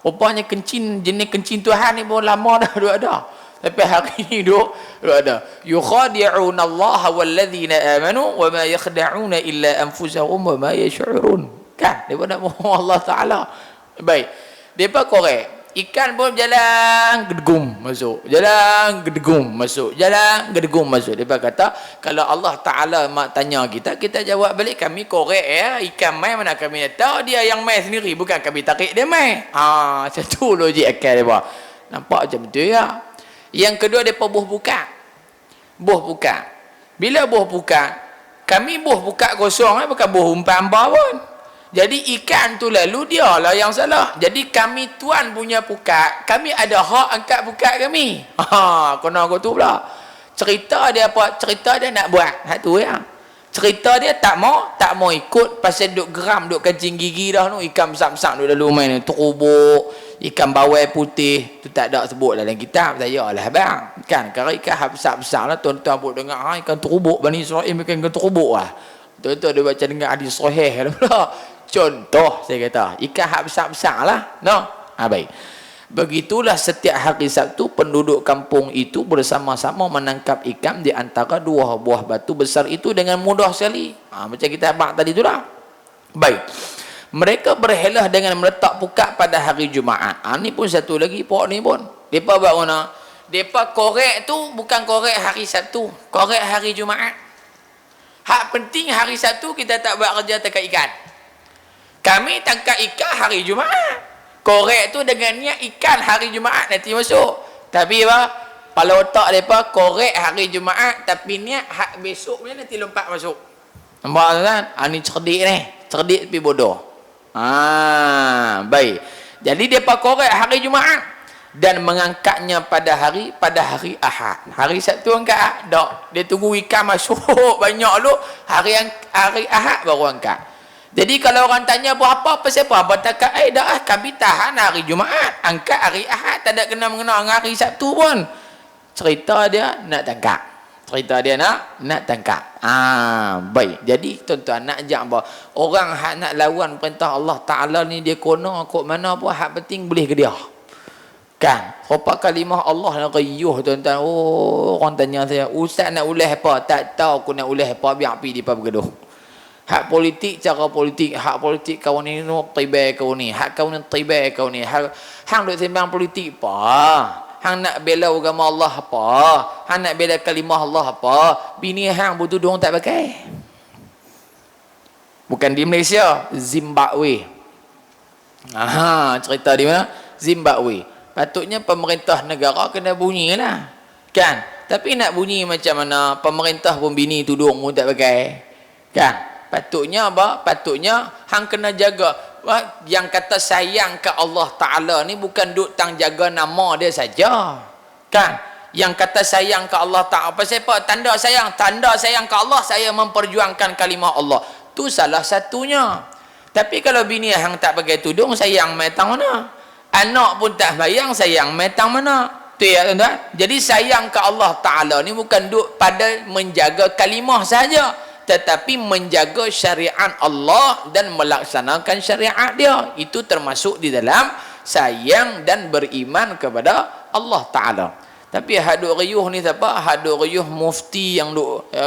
Rupanya kencing jenis kencing Tuhan ni pun lama dah ada. Tapi hari ni duk ada. Yukhadi'una Allah walladzina amanu wa ma yakhda'una illa anfusahum wa ma yash'urun. Kan? Depa nak mohon Allah Taala. Baik. Depa korek. Ikan pun jalan gedegum masuk. Jalan gedegum masuk. Jalan gedegum masuk. Depa kata kalau Allah Taala mak tanya kita, kita jawab balik kami korek ya. Ikan mai mana kami tahu dia yang mai sendiri, bukan kami tarik dia mai. Satu logik akal depa. Nampak macam tu ya. Yang kedua depa buh buka. Bila buh buka, kami buh buka kosong bukan buh umpan apa pun. Jadi ikan tu lalu dia lah yang salah. Jadi kami tuan punya pukat, kami ada hak angkat pukat kami. Kena aku tu pula. Cerita dia apa? Cerita dia nak buat. Hak tu ya. Cerita dia tak mau ikut pasal duk geram, duk kencing gigi dah tu. Ikan besar-besar duk lalu main ni. Terubuk. Ikan bawai putih. Tu tak ada sebut dalam kitab. Saya lah bang. Kan? Kalau ikan besar-besar lah. Tuan-tuan pun dengar. Ikan terubuk. Bani Israel ikan terubuk lah. Tuan-tuan dia baca dengar hadis sahih lah pula. Contoh saya kata ikan hak besar-besar lah no? Baik, begitulah setiap hari Sabtu penduduk kampung itu bersama-sama menangkap ikan di antara dua buah batu besar itu dengan mudah sekali. Macam kita abang tadi tu lah. Baik, mereka berhelah dengan meletak pukat pada hari Jumaat. Ni pun satu lagi pok ni pun depa buat mana? Depa korek tu bukan korek hari Sabtu, korek hari Jumaat. Hak penting hari Sabtu kita tak buat kerja tangkap ikan. Kami tangkap ikan hari Jumaat. Korek tu dengan niat ikan hari Jumaat nanti masuk. Tapi apa? Kepala otak mereka korek hari Jumaat tapi niat hak besok punya nanti lompat masuk. Nampak kan? Ni cerdik ni. Cerdik tapi bodoh. Baik. Jadi mereka korek hari Jumaat dan mengangkatnya pada hari Ahad. Hari Sabtu angkat tak. Dia tunggu ikan masuk banyak lu. Hari Ahad baru angkat. Jadi kalau orang tanya buat apa pasal apa takkan dah kami tahan hari Jumaat, angkat hari Ahad, tak ada kena-mengena dengan hari Sabtu pun. Cerita dia nak tangkap. Nak tangkap. Baik. Jadi tuan-tuan nak ajak apa? Orang hak nak lawan perintah Allah Taala ni dia kono kok mana pun hak penting boleh ke dia. Kan? Apa kalimah Allah nak gayuh tuan-tuan. Orang tanya saya, "Ustaz nak ulah apa?" Tak tahu aku nak ulah apa, biar pi depa bergaduh. Hak politik, cara politik, hak politik kau ni tibai kau ni, hak kau ni tibai kau ni, hang duk sembang politik apa? Hang nak bela agama Allah apa? Hang nak bela kalimah Allah apa? Bini hang butuh tudung tak pakai. Bukan di Malaysia, Zimbabwe. Cerita di mana? Zimbabwe. Patutnya pemerintah negara kena bunyilah. Kan? Tapi nak bunyi macam mana? Pemerintah pun bini tudung pun tak pakai. Kan? Patutnya apa? Patutnya hang kena jaga. Yang kata sayang ke Allah Ta'ala ni bukan duk tang jaga nama dia saja. Kan? Yang kata sayang ke Allah Ta'ala. Pasal apa? Tanda sayang ke Allah, saya memperjuangkan kalimah Allah. Tu salah satunya. Tapi kalau bini hang tak pakai tudung, sayang metang mana? Anak pun tak bayang, sayang metang mana? Tu ya tuan-tuan. Jadi sayang ke Allah Ta'ala ni bukan duk pada menjaga kalimah saja. tetapi menjaga syariat Allah dan melaksanakan syariat dia. Itu termasuk di dalam sayang dan beriman kepada Allah Ta'ala. Tapi haduk riuh ni siapa? Haduk riuh mufti yang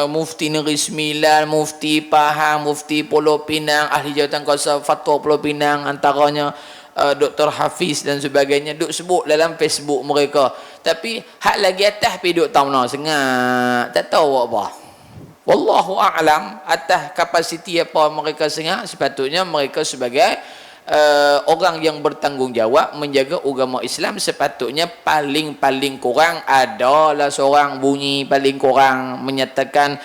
mufti Negeri Sembilan, mufti Pahang, mufti Pulau Pinang, ahli jawatan kuasa fatwa Pulau Pinang, antaranya Dr. Hafiz dan sebagainya, duk sebut dalam Facebook mereka. Tapi hak lagi atas pergi duk tahu mana sengat, tak tahu apa. Wallahu a'lam, atas kapasiti apa mereka sengat, sepatutnya mereka sebagai orang yang bertanggungjawab menjaga agama Islam, sepatutnya paling kurang adalah seorang bunyi paling kurang menyatakan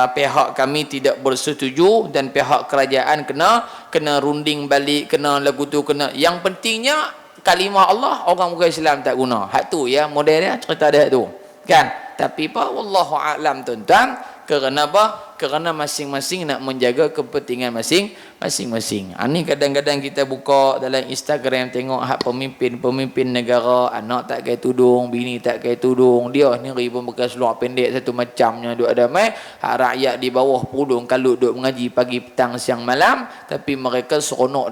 pihak kami tidak bersetuju dan pihak kerajaan kena runding balik, kena lagu tu kena. Yang pentingnya kalimah Allah orang bukan Islam tak guna. Hak tu ya model dia cerita dia tu. Kan? Tapi apa wallahu a'lam tuan-tuan, kerana apa? Kerana masing-masing nak menjaga kepentingan masing-masing. Ini kadang-kadang kita buka dalam Instagram tengok hak pemimpin negara, anak tak pakai tudung, bini tak pakai tudung, dia sendiri pun pakai seluar pendek satu macamnya, duk ada mai. Hak rakyat di bawah pudung kalau duk mengaji pagi petang siang malam, tapi mereka seronok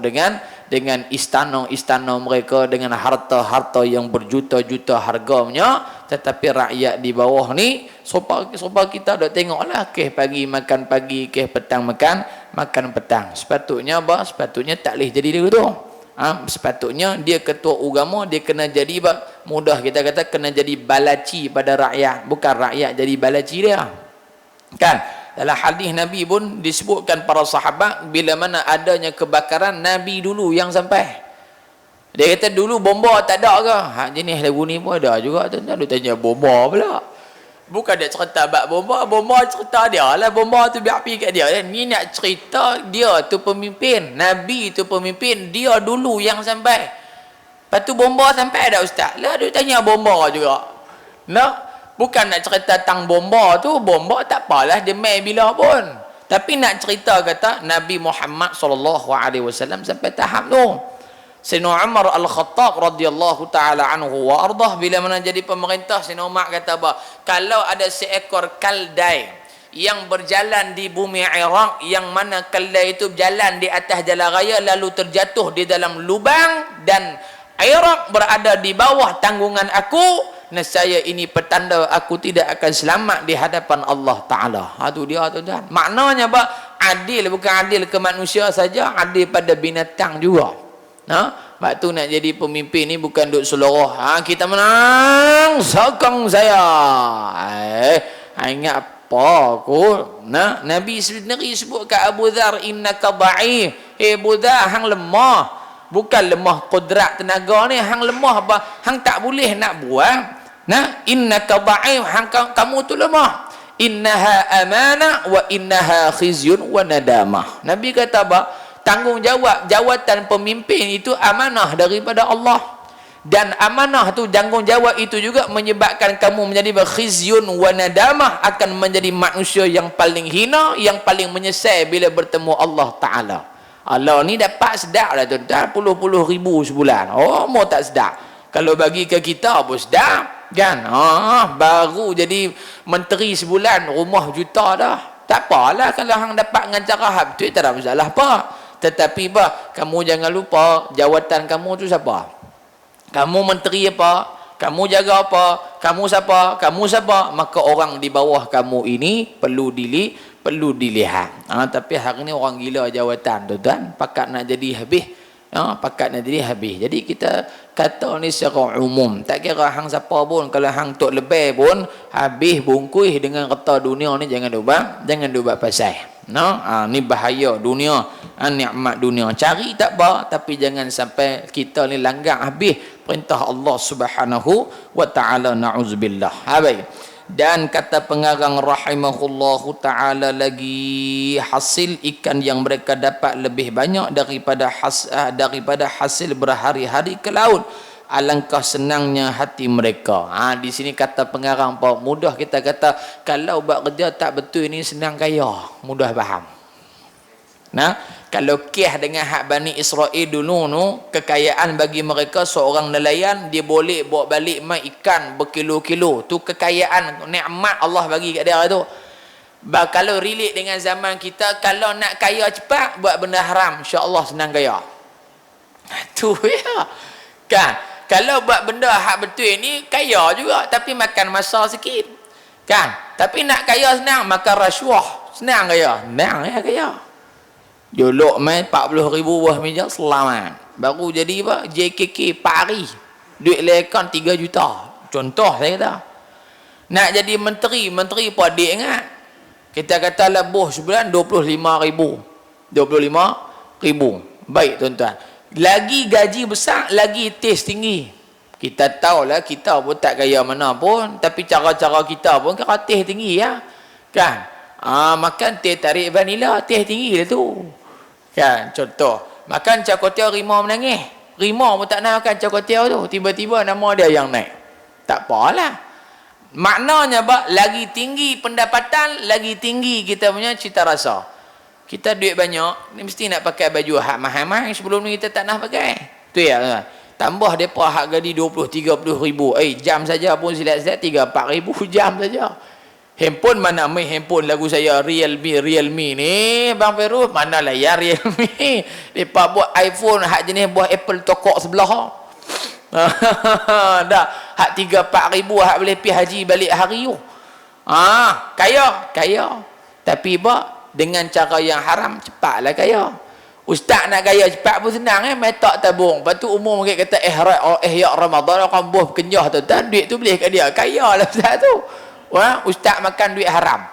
dengan istana mereka, dengan harta-harta yang berjuta-juta harganya, tetapi rakyat di bawah ni sopa kita dah tengoklah, keh pagi makan pagi, keh petang makan petang. Sepatutnya apa? Sepatutnya tak boleh jadi dia tu. Sepatutnya dia ketua agama, dia kena jadi mudah kita kata kena jadi balaci pada rakyat, bukan rakyat jadi balaci dia. Kan? Dalam hadis Nabi pun disebutkan para sahabat bila mana adanya kebakaran, Nabi dulu yang sampai. Dia kata dulu bomba tak ada ke? Jenis lagu ni pun ada juga tuan-tuan. Dia tanya bomba pula. Bukan dia cerita bab bomba cerita dia lah, bomba tu biar pergi kat dia. Ni nak cerita dia tu pemimpin, Nabi tu pemimpin, dia dulu yang sampai. Lepas tu bomba sampai dah ustaz. Lah dia tanya bomba juga. Bukan nak cerita tentang bomba tu, bomba tak apalah dia main bila pun. Tapi nak cerita kata Nabi Muhammad SAW sampai tahap tu. Sayyidina Umar Al-Khattab radhiyallahu taala anhu wa ardah, bila mana jadi pemerintah, Sayyidina Umar kata apa? Kalau ada seekor keldai yang berjalan di bumi Iraq, yang mana keldai itu berjalan di atas jalan raya lalu terjatuh di dalam lubang dan Iraq berada di bawah tanggungan aku, nescaya ini petanda aku tidak akan selamat di hadapan Allah Ta'ala. Itu dia tuan-tuan. Maknanya apa? Adil bukan adil ke manusia saja, adil pada binatang juga. Sebab tu nak jadi pemimpin ni bukan duk seluruh kita menang sokong saya. Ingat apa aku? Nabi sendiri sebut kat Abu Dhar, innaka dha'if. Abu Dhar hang lemah. Bukan lemah kudrat tenaga ni, hang lemah apa? Hang tak boleh nak buat. Innaka dha'if, hang kamu tu lemah. Innaha amanah wa innaha khizyun wa nadamah. Nabi kata apa? Tanggungjawab jawatan pemimpin itu amanah daripada Allah, dan amanah tu, tanggungjawab itu juga menyebabkan kamu menjadi khizyun wa nadamah, akan menjadi manusia yang paling hina, yang paling menyesal bila bertemu Allah Ta'ala. Allah ni dapat sedap lah tuan-tuan, puluh ribu sebulan. Mau tak sedap? Kalau bagi ke kita pun sedap kan? Baru jadi menteri sebulan rumah juta dah. Tak apalah kalau hang dapat dengan cara hab tu, tak ada masalah apa. Tetapi kamu jangan lupa jawatan kamu tu siapa? Kamu menteri apa? Kamu jaga apa? Kamu siapa? Maka orang di bawah kamu ini perlu dilihat. Tapi hari ni orang gila jawatan tuan-tuan, pakat nak jadi habis. Jadi kita kata ni secara umum, tak kira hang siapa pun, kalau hang tok lebih pun habis bungkus dengan kata dunia ni jangan buat pasal. Ni bahaya dunia, nikmat dunia. Cari tak apa, tapi jangan sampai kita ni langgar habis perintah Allah Subhanahu wa taala, na'udzubillah. Dan kata pengarang rahimahullahu taala lagi, hasil ikan yang mereka dapat lebih banyak daripada hasil berhari-hari ke laut. Alangkah senangnya hati mereka. Di sini kata pengarang apa? Mudah kita kata kalau buat kerja tak betul ini senang kaya, mudah faham. Kalau kih dengan hak Bani Israel dulu tu, kekayaan bagi mereka seorang nelayan dia boleh bawa balik mai ikan berkilo-kilo. Tu kekayaan, nikmat Allah bagi kat dia tu. Kalau relate dengan zaman kita, kalau nak kaya cepat buat benda haram, insya-Allah senang kaya. Tu ya. Kan? Kalau buat benda hak betul ni kaya juga tapi makan masa sikit. Kan? Tapi nak kaya senang, makan rasuah senang kaya. Senang ya kaya. Dulu main 40,000 buah meja selamat. Baru jadi apa? JKK 4 hari. Duit lekon 3 juta. Contoh saya kata. Nak jadi menteri pun adik ingat. Kita kata lebuh sebulan 25,000. 25,000. Baik tuan-tuan. Lagi gaji besar, lagi tes tinggi. Kita tahulah kita pun tak kaya mana pun, tapi cara-cara kita pun kira tes tinggi ya. Kan? Makan teh tarik vanila, teh tinggi lah tu. Kan? Contoh, makan cakotiau rimau menangis. Rimau pun tak nak makan cakotiau tu. Tiba-tiba nama dia yang naik. Tak apalah. Maknanya apa? Lagi tinggi pendapatan, lagi tinggi kita punya cita rasa. Kita duit banyak, ni mesti nak pakai baju hak mahal-mahal. Sebelum ni kita tak nak pakai. Tu ya. Tambah mereka hak gaji 20-30 ribu. Jam saja pun silat-silat 3-4 ribu jam saja. Handphone mana main handphone lagu saya Realme ni Bang Feroz, mana lah ya Realme. Mereka buat iPhone hak jenis buah Apple tokok sebelah. Dah hak 3-4 ribu hak boleh pergi haji balik hari tu. Kaya. Tapi dengan cara yang haram cepatlah kaya. Ustaz nak kaya cepat pun senang metak tabung. Lepas tu umum mereka kata ihya Ramadan orang buah kenyah tu duit tu boleh kat dia. Kaya lah ustaz tu. Ustaz makan duit haram.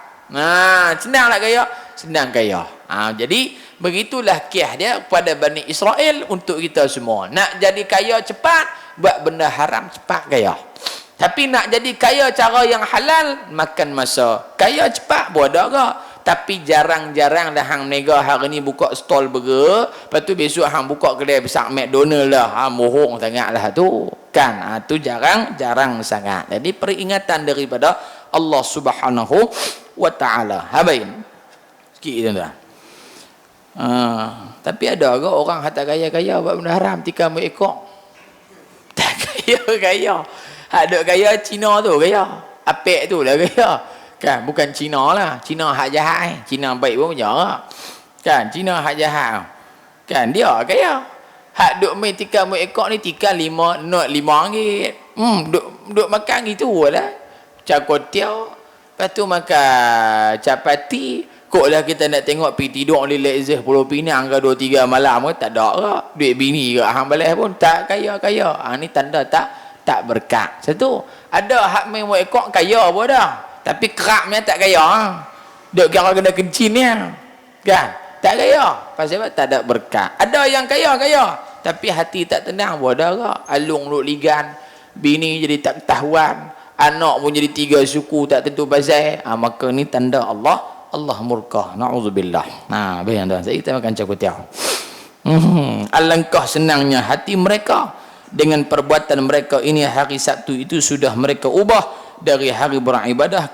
Senang nak kaya, senang kaya. Jadi begitulah kisah dia kepada Bani Israel untuk kita semua. Nak jadi kaya cepat, buat benda haram cepat kaya. Tapi nak jadi kaya cara yang halal, makan masa. Kaya cepat buat ada ke? Tapi jarang-jarang dah hang nega hari ni buka stall burger, lepas tu besok hang buka kedai besar McDonald lah. Mohong sangatlah tu. Kan? Tu jarang sangat. Jadi peringatan daripada Allah Subhanahu wa taala. Habaib. Sikit tuan-tuan. Tapi ada ke orang hata kaya-kaya buat benda haram tika mu ekor? Tak kaya-kaya. Hak kaya Cina tu kaya. Apek tu lah kaya. Kan, bukan Cina lah. Cina hak jahat Cina baik pun macam kan, Cina hak jahat. Kan, dia kaya. Hak duk main tikar mu ekor ni tikar 5 not 5 ringgit. Duk makan gitu lah. Cakotiau. Lepas tu makan capati. Kok lah kita nak tengok pergi tidur di Lexus Pulau Pinang ke 2-3 malam ke, tak ada ke. Duit bini ke hang balas pun tak kaya-kaya. Ni tanda tak berkat. Satu. Ada hak main mu ekor kaya pun dah. Tapi kerapnya tak kaya. Duk kira kena kencin ni. Kan? Tak kaya. Pasal apa? Tak ada berkat. Ada yang kaya-kaya. Tapi hati tak tenang. Ada ke? Alung duk ligan. Bini jadi tak ketahuan. Anak pun jadi 3 suku tak tentu pasal. Maka ni tanda Allah murka. Na'udzubillah. Baik tuan. Kita makan cakotiau. Alangkah senangnya hati mereka. Dengan perbuatan mereka ini hari Sabtu itu sudah mereka ubah dari hari beribadah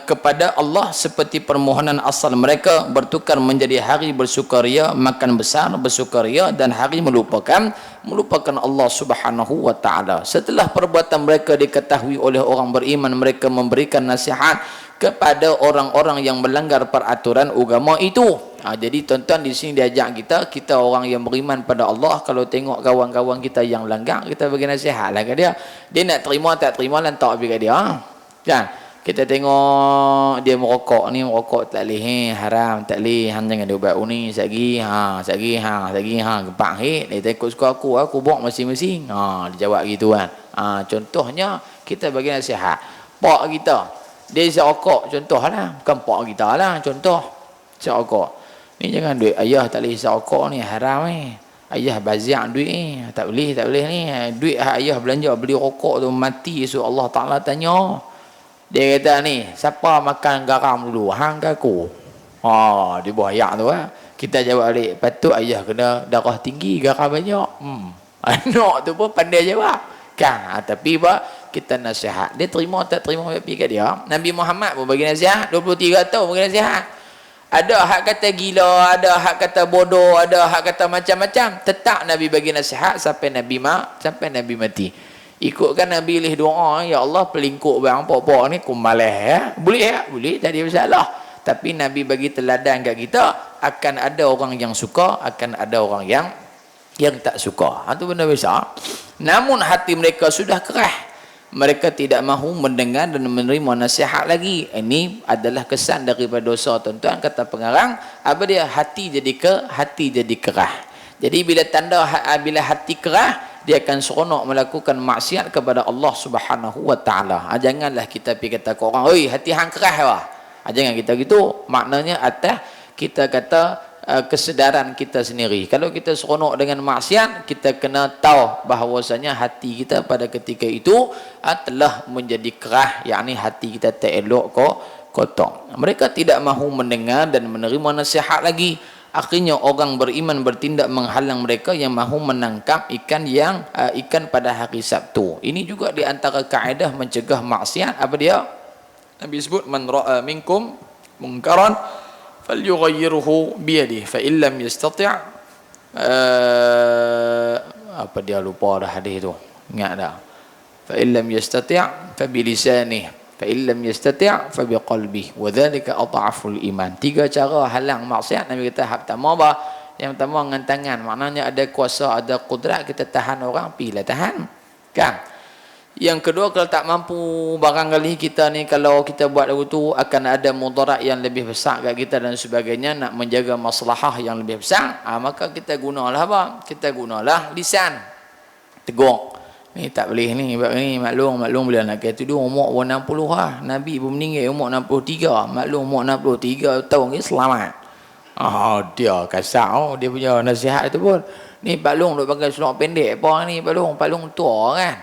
kepada Allah seperti permohonan asal mereka bertukar menjadi hari bersukaria, makan besar bersukaria, dan hari melupakan Allah Subhanahu wa taala. Setelah perbuatan mereka diketahui oleh orang beriman, mereka memberikan nasihat kepada orang-orang yang melanggar peraturan agama itu. Jadi tuan-tuan di sini diajak kita orang yang beriman pada Allah, kalau tengok kawan-kawan kita yang langgar, kita bagi nasihatlah ke dia. Dia nak terima tak terima lantak bagi dia. Kan? Kita tengok dia merokok tak boleh haram, tak boleh hang jangan ubat ni sagi gepak dia takut suka aku buat masing-masing. Dia jawab gitu kan. Contohnya kita bagi nasihat. Pak kita dia isi rokok contohlah, bukan pak kita lah, contoh isi rokok. Ni jangan duit ayah tak boleh isi rokok ni haram Ayah baziak duit tak boleh ni. Duit ayah belanja beli rokok tu mati esok Allah Taala tanya. Dia kata ni, siapa makan garam dulu? Hang ke aku? Dia buat ayat tu Kita jawab balik, patut ayah kena darah tinggi, garam banyak. Anak tu pun pandai jawab. Kan? Tapi kita nasihat. Dia terima tak terima pergi kat dia. Nabi Muhammad pun bagi nasihat. 23 tahun bagi nasihat. Ada hak kata gila, ada hak kata bodoh, ada hak kata macam-macam. Tetap Nabi bagi nasihat sampai Nabi mati. Ikutkan Nabi pilih doa, ya Allah pelingkuk bang pok-pok ni kumalah ya. Boleh ya? Boleh, tak ada masalah. Tapi Nabi bagi teladan kat kita, akan ada orang yang suka, akan ada orang yang tak suka. Itu benda besar. Namun hati mereka sudah kerah. Mereka tidak mahu mendengar dan menerima nasihat lagi. Ini adalah kesan daripada dosa, tuan-tuan. Kata pengarang, apa dia? Hati jadi kerah. Jadi bila hati kerah, dia akan seronok melakukan maksiat kepada Allah Subhanahu wa taala. Janganlah kita pergi kata ke orang, "Oi, hati hang kerah wah." Jangan kita gitu. Maknanya atas kita kata kesedaran kita sendiri. Kalau kita seronok dengan maksiat, kita kena tahu bahawasanya hati kita pada ketika itu telah menjadi kerah, yakni hati kita tak elok kotor. Mereka tidak mahu mendengar dan menerima nasihat lagi. Akhirnya orang beriman bertindak menghalang mereka yang mahu menangkap ikan pada hari Sabtu. Ini juga di antara kaedah mencegah maksiat. Apa dia? Nabi sebut, man ra'a minkum munkaran falyughayyirhu biyadihi fa in lam yastati' apa dia, lupa dah hadis tu. Ingat dah. Fa in lam yastati' fa bi lisanihi fa in lam yastati' fa biqalbihi wa dhalika adhaful iman. Tiga cara halang maksiat. Nabi kata pertama apa? Yang pertama dengan tangan. Maknanya ada kuasa, ada kudrat kita tahan orang, pilah tahan. Kan? Yang kedua, kalau tak mampu, barangkali kita ni kalau kita buat lagu tu akan ada mudarat yang lebih besar kat kita dan sebagainya, nak menjaga maslahah yang lebih besar, maka kita gunalah apa? Kita gunalah lisan. Tegur. Ni tak boleh ni, maklum bila nak kata tu umur 60 lah. Nabi pun meninggal umur 63. Maklum umur 63 tahun ni selamat. Dia kasar dia punya nasihat tu pun. Ni Pak Long duk pakai seluar pendek apa ni Pak Long tua kan.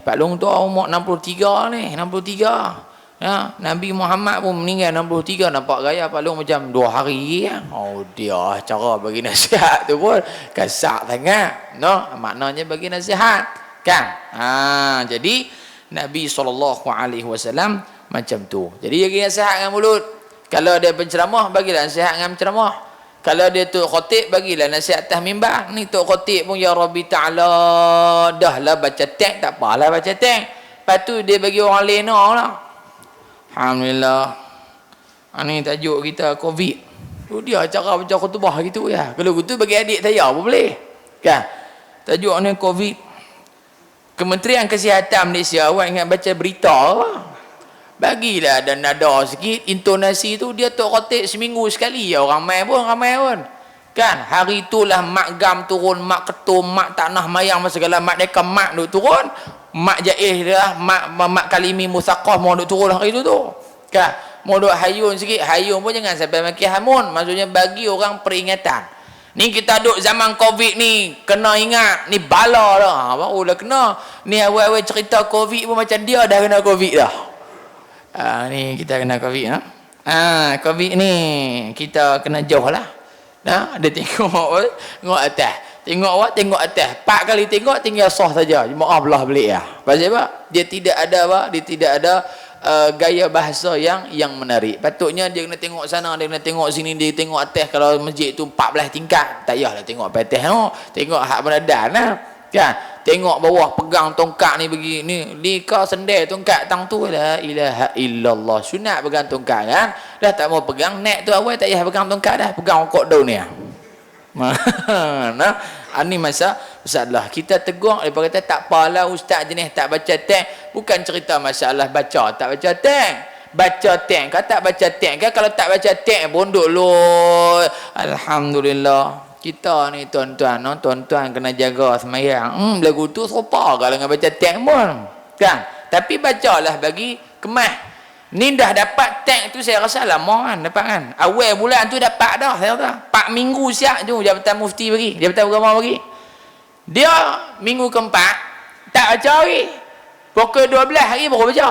Pak Long tua umur 63 ni, 63. Ya, Nabi Muhammad pun meninggal 63, nampak gaya Pak Long macam 2 hari ya. Dia cara bagi nasihat tu pun kasar sangat. Maknanya bagi nasihat kan. Jadi Nabi SAW macam tu. Jadi bagi nasihat dengan mulut. Kalau dia penceramah, bagilah nasihat dengan penceramah. Kalau dia tu khatib, bagilah nasihat atas mimbar. Ni tu khatib pun, ya Rabbi Ta'ala, dah lah baca teks, tak apalah baca teks. Lepas tu dia bagi orang lain lah. Alhamdulillah. Ini tajuk kita COVID. Dia cara baca khutbah gitu ya. Kalau gitu bagi adik saya pun boleh. Kan? Tajuk ni COVID. Kementerian Kesihatan Malaysia awak ingat baca berita lah. Bagilah dan nada sikit. Intonasi tu dia tok khatib seminggu sekali ya. Ramai pun. Kan? Hari itulah mak gam turun, mak ketum, mak tanah mayang segala mak mereka mak duk turun. Mak Jaih dah, mak Kalimi Musaqah mau duk turun hari tu. Kan? Mau duk hayun sikit, hayun pun jangan sampai makin hamun. Maksudnya bagi orang peringatan. Ni kita duk zaman COVID ni, kena ingat, ni bala dah. Baru dah kena. Ni awal-awal cerita COVID pun macam dia dah kena COVID dah. Ni kita kena COVID ha. COVID ni kita kena jauh lah. Ada tengok atas. Tengok atas. 4 kali tengok tinggal sah saja. Maaf belah belik ya. Pasal apa? Dia tidak ada gaya bahasa yang menarik. Patutnya dia kena tengok sana, dia kena tengok sini, dia tengok atas. Kalau masjid tu 14 tingkat, tak payahlah tengok atas tengok hak beradan lah. Kan? Tengok bawah pegang tongkat ni bagi ni lika sendal tongkat tang tu, la ilaha illallah. Sunat pegang tongkat kan. Dah tak mau pegang naik tu awal tak payah pegang tongkat dah, pegang kok daun ni. Ini masalah kita tegur daripada kata tak apalah ustaz jenis tak baca teks. Bukan cerita masalah baca tak baca teks. Baca teks kan tak baca teks kan. Kalau tak baca teks pun dulu alhamdulillah. Kita ni tuan-tuan kena jaga semayang. Lagu tu serupa kalau dengan baca teks pun kan. Tapi bacalah bagi kemas. Ni dah dapat teks tu saya rasa lama kan dapat kan. Awal bulan tu dapat dah saya kata. 4 minggu siap tu Jabatan Mufti bagi, Jabatan Agama bagi. Dia minggu keempat tak baca lagi. Pukul 12 hari baru baca.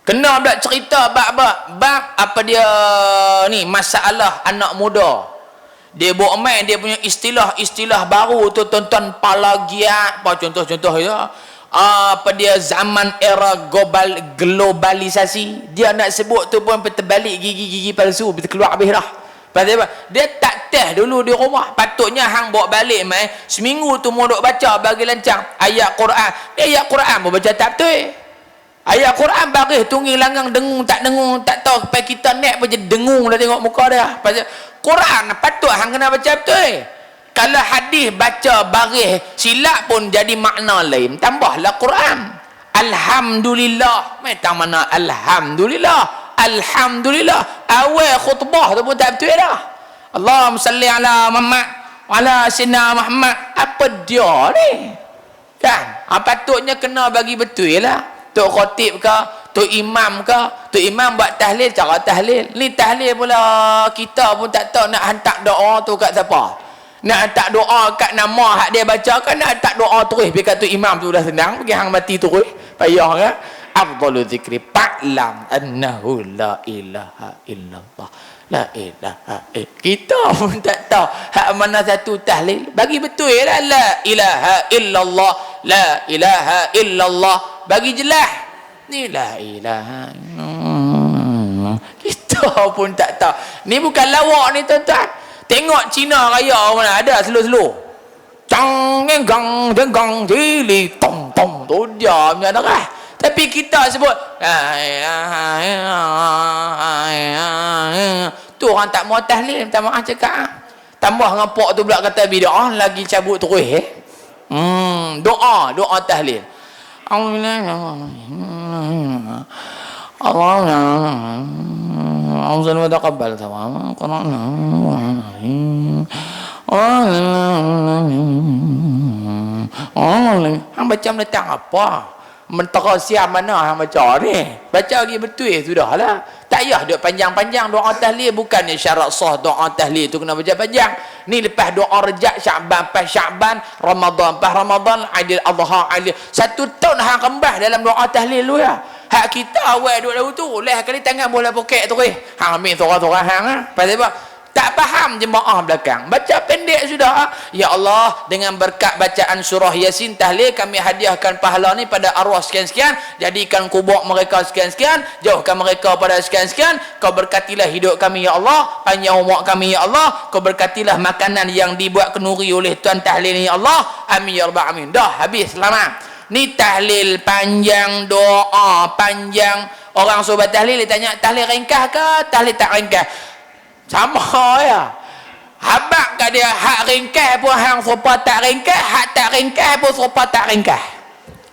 Kena pula cerita bab apa dia ni masalah anak muda. Dia buat main dia punya istilah baru tu tuan-tuan, palagiat apa contoh-contoh ya. Apa dia zaman era globalisasi. Dia nak sebut tu pun terbalik gigi palsu keluar habis dah. Pasal apa? Dia tak atas dulu di rumah. Patutnya hang bawa balik mai seminggu tu mau duk baca bagi lancang ayat Quran. Ayat Quran mau baca tak betul. Ayat Quran baris tunggil langgang dengung tak tahu sampai kita naik pun jadi dengung dah tengok muka dia. Pasal Quran patut hang kena baca betul. Kalau hadis baca baris silap pun jadi makna lain. Tambahlah Quran. Alhamdulillah. Macam mana alhamdulillah? Alhamdulillah. Awal khutbah tu pun tak betul dah. Allahumma salli ala Muhammad wa ala sayyidina Muhammad. Apa dia ni? Kan? Patutnya kena bagi betul lah. Tok khatib ke, tok imam ke, tok imam buat tahlil cara tahlil. Ni tahlil pula kita pun tak tahu nak hantar doa tu kat siapa. Nak hantar doa kat nama hak dia baca kan, nak hantar doa terus pergi kat tok imam tu dah senang, pergi hang mati terus. Payah kan? Afdalu zikri fa'lam annahu la ilaha illallah. La ilaha illallah. Kita pun tak tahu hak mana satu tahlil. Bagi betul lah la ilaha illallah. La ilaha illallah. Bagi jelas. Ni la ilaha illallah. Kita pun tak tahu. Ni bukan lawak ni tuan-tuan. Tengok Cina raya mana ada slow-slow. Cang gang gang jili tong tong tu dia punya dah. Tapi kita sebut tu orang tak mau tahlil, minta maaf cakap. Tambah dengan pok tu pula kata bid'ah lagi cabut terus doa tahlil. Allah wa taqabbal tawam qur'ana hang baca letak apa? Mentera siap mana hang baca ni? Baca lagi betul sudahlah. Tak payah duk panjang-panjang doa tahlil. Bukannya syarat sah doa tahlil tu kena baca panjang. Ni lepas doa Rejab, Sya'ban, pas Sya'ban, Ramadan, pas Ramadan, Aidil Adha, Aidil. 1 tahun hang kembah dalam doa tahlil lu ya. Hak kita awal duk lalu tu, leh kali tangan bola poket tu hang ambil sorang-sorang hang ah. Pasal apa? Tak faham jemaah belakang. Baca pendek sudah. Ya Allah, dengan berkat bacaan surah Yasin tahlil, kami hadiahkan pahala ni pada arwah sekian-sekian. Jadikan kubur mereka sekian-sekian. Jauhkan mereka pada sekian-sekian. Kau berkatilah hidup kami ya Allah. Panjang umur kami ya Allah. Kau berkatilah makanan yang dibuat kenuri oleh Tuan tahlil ni ya Allah. Amin ya rabbal alamin. Dah habis, selamat. Ni tahlil panjang, doa panjang. Orang sobat tahlil dia tanya, tahlil ringkas ke? Tahlil tak ringkas? Sama ya. Habak kat dia hak ringkas pun hang serupa tak ringkas, hak tak ringkas pun serupa tak ringkas.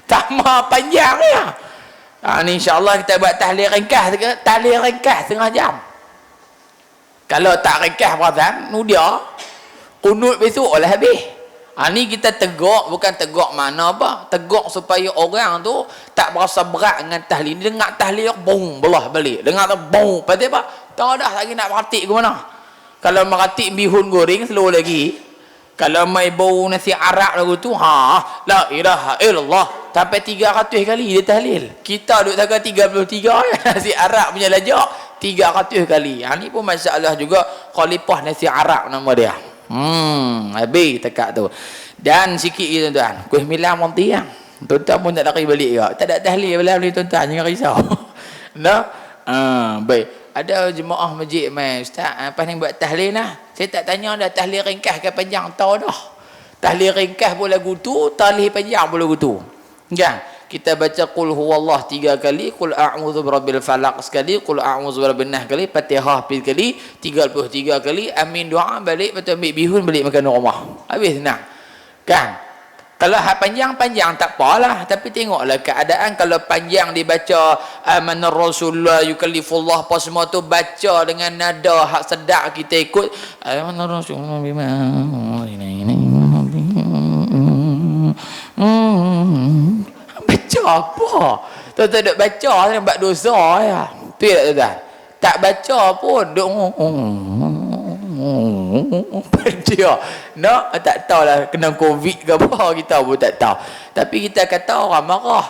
Sama panjang ya. Ni insya-Allah kita buat tahlil ringkas, tahlil ringkas setengah jam. Kalau tak ringkas perasan, nu dia kunut besok lah habis. Ni kita tegak, bukan tegak mana apa, tegak supaya orang tu tak berasa berat dengan tahlil. Dengar tahlil bong belah balik, dengar tu bong pasal apa? Tak dah lagi nak meratik ke mana. Kalau meratik bihun goreng slow lagi. Kalau mai bau nasi arak lagu tu la ilaha illallah sampai 300 kali dia tahlil. Kita duk tahu 33 nasi arak punya lajak 300 kali. Ni pun masalah juga khalifah nasi arak nama dia. Habis tekak tu. Dan sikit je tuan-tuan. Kuih milam monti yang. Tuan-tuan pun tak lari balik ke. Tak ada tahlil malam ni tuan-tuan, jangan risau. Nah. Baik. Ada jemaah masjid mai, ustaz, apa ni buat tahlil lah. Saya tak tanya dah tahlil ringkas ke panjang, tahu dah. Tahlil ringkas pun lagu tu, tahlil panjang pun lagu tu. Kan? Kita baca qul huwallah 3 kali, qul a'udzu birabbil falaq sekali, qul a'udzu birabbin nas kali, Fatihah sekali, 33 kali, amin doa balik, betul ambil bihun balik makan rumah. Habis senang. Kan? Kalau hak panjang-panjang tak apalah, tapi tengoklah keadaan. Kalau panjang dibaca amanar rasulullah yukallifullah apa semua tu, baca dengan nada hak sedap kita ikut amanar rasulullah bima baca apa? Tuan-tuan duk baca buat dosa ya. Tu tak tuan-tuan? Tak baca pun duk dia nak tak tahulah kena covid ke apa, kita pun tak tahu. Tapi kita kata orang marah.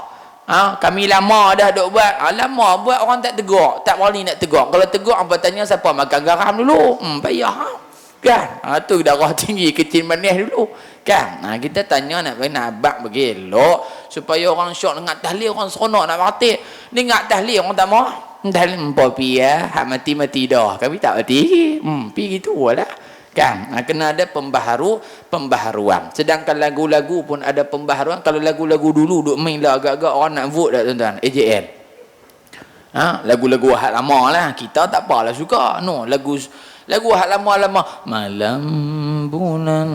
Kami lama dah duk buat. Lama buat orang tak tegur, tak berani nak tegur. Kalau tegur apa tanya siapa makan garam dulu. Payah kan. Tu darah tinggi kecil manis dulu kan. Kita tanya nak abang bagi elok supaya orang syok dengar tahlil, orang seronok nak mati. Dengar tahlil orang tak mau. Dalam pi ya, hak mati dah. Kami tak mati. Pi gitu lah. kan? Kena ada pembaharuan. Sedangkan lagu-lagu pun ada pembaharuan. Kalau lagu-lagu dulu duk main lah agak-agak orang nak vote dah tuan-tuan, AJN. Lagu-lagu hak lama lah, kita tak apalah suka. No, lagu hak lama-lama, malam bulan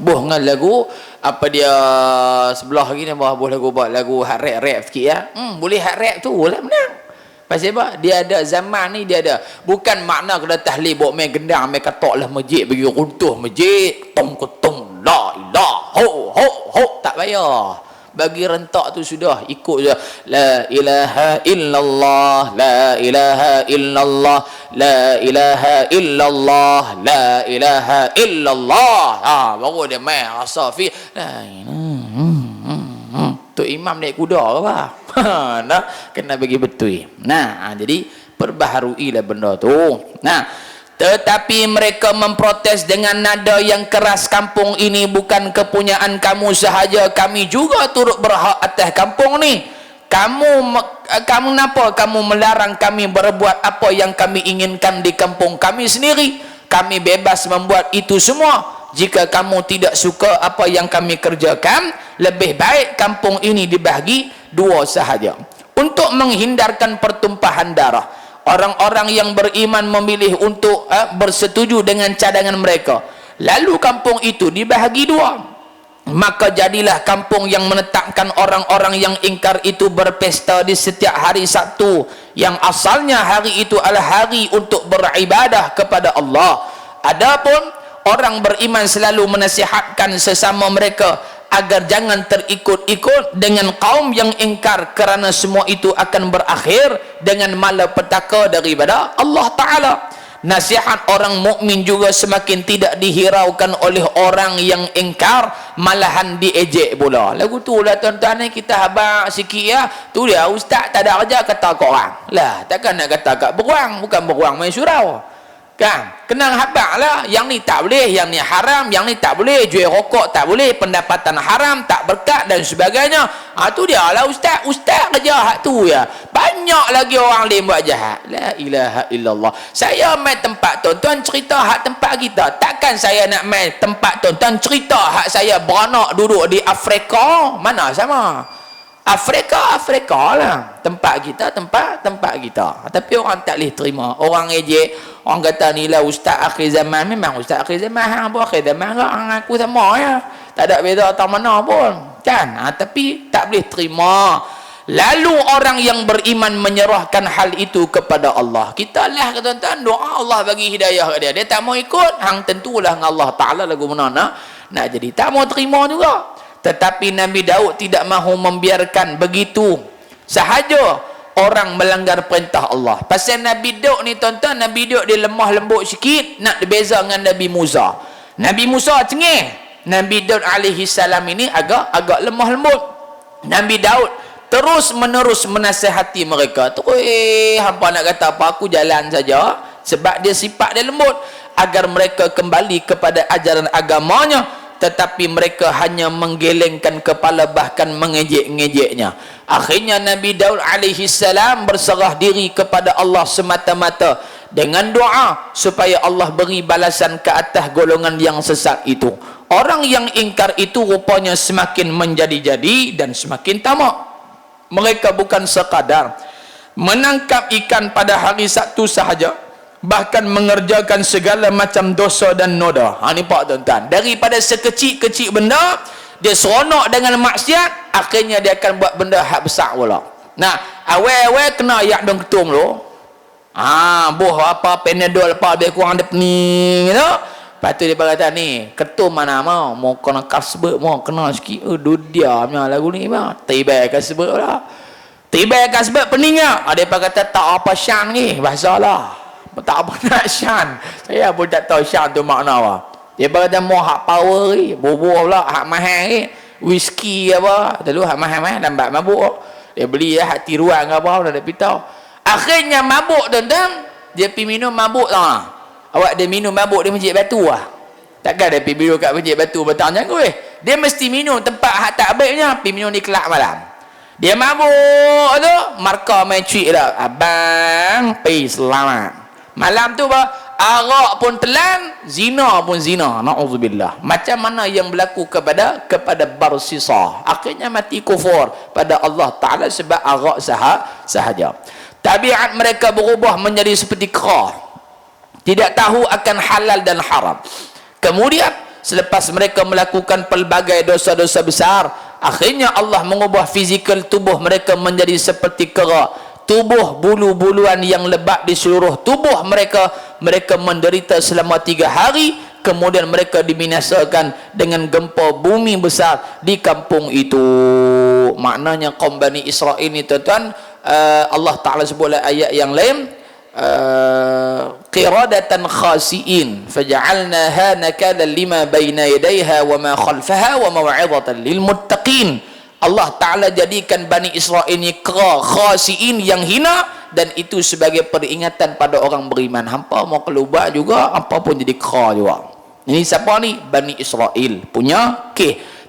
dengan lagu apa dia sebelah lagi ni buah lagu hak rap sikit ya. Boleh hak rap tu lah menang. Pasal apa? Dia ada zaman ni, dia ada. Bukan makna kena tahlil bawa main gendang, main katok lah masjid, bagi runtuh masjid. Tong kutong, la ilah, ho, ho, ho. Tak payah. Bagi rentak tu sudah, ikut je. La ilaha illallah, la ilaha illallah, la ilaha illallah, la ilaha illallah. Baru dia main rasa fi. La ilaha. Tu imam naik kuda ke apa? Nah, kena bagi betul. Nah, jadi perbaharuilah benda tu. Nah, tetapi mereka memprotes dengan nada yang keras, kampung ini bukan kepunyaan kamu sahaja, kami juga turut berhak atas kampung ni. Kamu kenapa kamu melarang kami berbuat apa yang kami inginkan di kampung kami sendiri? Kami bebas membuat itu semua. Jika kamu tidak suka apa yang kami kerjakan, lebih baik kampung ini dibahagi dua sahaja. Untuk menghindarkan pertumpahan darah, orang-orang yang beriman memilih untuk bersetuju dengan cadangan mereka. Lalu kampung itu dibahagi dua. Maka jadilah kampung yang menetapkan orang-orang yang ingkar itu berpesta di setiap hari Sabtu, yang asalnya hari itu adalah hari untuk beribadah kepada Allah. Adapun orang beriman selalu menasihatkan sesama mereka agar jangan terikut-ikut dengan kaum yang ingkar, kerana semua itu akan berakhir dengan malapetaka daripada Allah Ta'ala. Nasihat orang mukmin juga semakin tidak dihiraukan oleh orang yang ingkar, malahan diejek pula. Lagu tu lah tuan-tuan ni, kita habaq sikit ya. Tu dia ustaz tak ada kerja kata korang. Lah takkan nak kata kat beruang, bukan beruang main surau. Kan? Kenang habaq lah, yang ni tak boleh, yang ni haram, yang ni tak boleh, jual rokok tak boleh, pendapatan haram, tak berkat dan sebagainya. Tu dia lah ustaz kerja hak tu ya. Banyak lagi orang lain buat jahat. La ilaha illallah. Saya main tempat tuan-tuan cerita hak tempat kita. Takkan saya nak main tempat tuan-tuan cerita hak saya beranak duduk di Afrika. Mana sama? Afrika lah. Tempat kita. Tapi orang tak boleh terima. Orang ejek, orang kata ni lah ustaz akhir zaman. Memang ustaz akhir zaman. Hang apa akhir zaman ke? Hang aku sama ya. Tak ada beza tak mana pun. Kan? Tapi tak boleh terima. Lalu orang yang beriman menyerahkan hal itu kepada Allah. Kita lah tuan-tuan, doa Allah bagi hidayah ke dia. Dia tak mau ikut, hang tentulah dengan Allah Ta'ala lagu mana nak jadi. Tak mau terima juga. Tetapi Nabi Daud tidak mahu membiarkan begitu sahaja orang melanggar perintah Allah. Pasal Nabi Daud ni tuan-tuan, Nabi Daud dia lemah lembut sikit, nak beza dengan Nabi Musa. Nabi Musa cengih, Nabi Daud alaihi salam ini agak lemah lembut. Nabi Daud terus menerus menasihati mereka. Hampa nak kata apa, aku jalan saja, sebab dia sifat dia lembut, agar mereka kembali kepada ajaran agamanya. Tetapi mereka hanya menggelengkan kepala, bahkan mengejek-ngejeknya. Akhirnya Nabi Daud alaihi salam berserah diri kepada Allah semata-mata dengan doa supaya Allah beri balasan ke atas golongan yang sesat itu. Orang yang ingkar itu rupanya semakin menjadi-jadi dan semakin tamak. Mereka bukan sekadar menangkap ikan pada hari Sabtu sahaja, bahkan mengerjakan segala macam dosa dan noda. Ni pak tuan-tuan, daripada sekecil-kecil benda dia seronok dengan maksiat, akhirnya dia akan buat benda hak besar pula. Nah, awal-awal kena yak dong ketung lo. Buh apa Panadol apa lebih kurang dia pening tu. Lepas tu dia berkata ni, ketum mana mau kena kasbet, mau kena sikit. Dudia punya lagu ni bang. Tiba kasbet lah. Tiba kasbet peningnya. Dia berkata tak apa syan ni, bahasa lah. Tak apa nak syan. Saya pun tak tahu syan tu makna apa. Dia berkata mau hak power ni, bobo pula hak mahal ni, whisky apa, lalu hak mahal-mahal lambat mabuk. Dia beli lah hak tiruan ke apa, dah pitau. Akhirnya mabuk tuan-tuan, dia pergi minum mabuk tau. Awak dia minum mabuk di Masjid Batu lah. Takkan dia pergi minum kat Masjid Batu petang jangan dia mesti minum tempat hak tak baiknya, pergi minum di kelab malam. Dia mabuk tu, markah main cuik dah. Abang, pergi selamat. Malam tu arak pun telan, zina pun zina. Na'udzubillah. Macam mana yang berlaku kepada Barsisah. Akhirnya mati kufur pada Allah Ta'ala sebab arak sahaja. Tabiat mereka berubah menjadi seperti kera. Tidak tahu akan halal dan haram. Kemudian selepas mereka melakukan pelbagai dosa-dosa besar, akhirnya Allah mengubah fizikal tubuh mereka menjadi seperti kera. Tubuh bulu-buluan yang lebat di seluruh tubuh mereka menderita selama 3 hari. Kemudian mereka dibinasakan dengan gempa bumi besar di kampung itu. Maknanya kaum Bani Israel ini tuan-tuan, Allah Ta'ala sebut ayat yang lain, qiradatan khasiin faja'alnaha nakalan lima baina yadayha wa ma khalfaha wa maw'izatan lil muttaqin. Allah Ta'ala jadikan Bani Israel ini kera khasiin yang hina, dan itu sebagai peringatan pada orang beriman. Hampa mau keluar juga, hampa pun jadi kera juga. Ini siapa ni? Bani Israel punya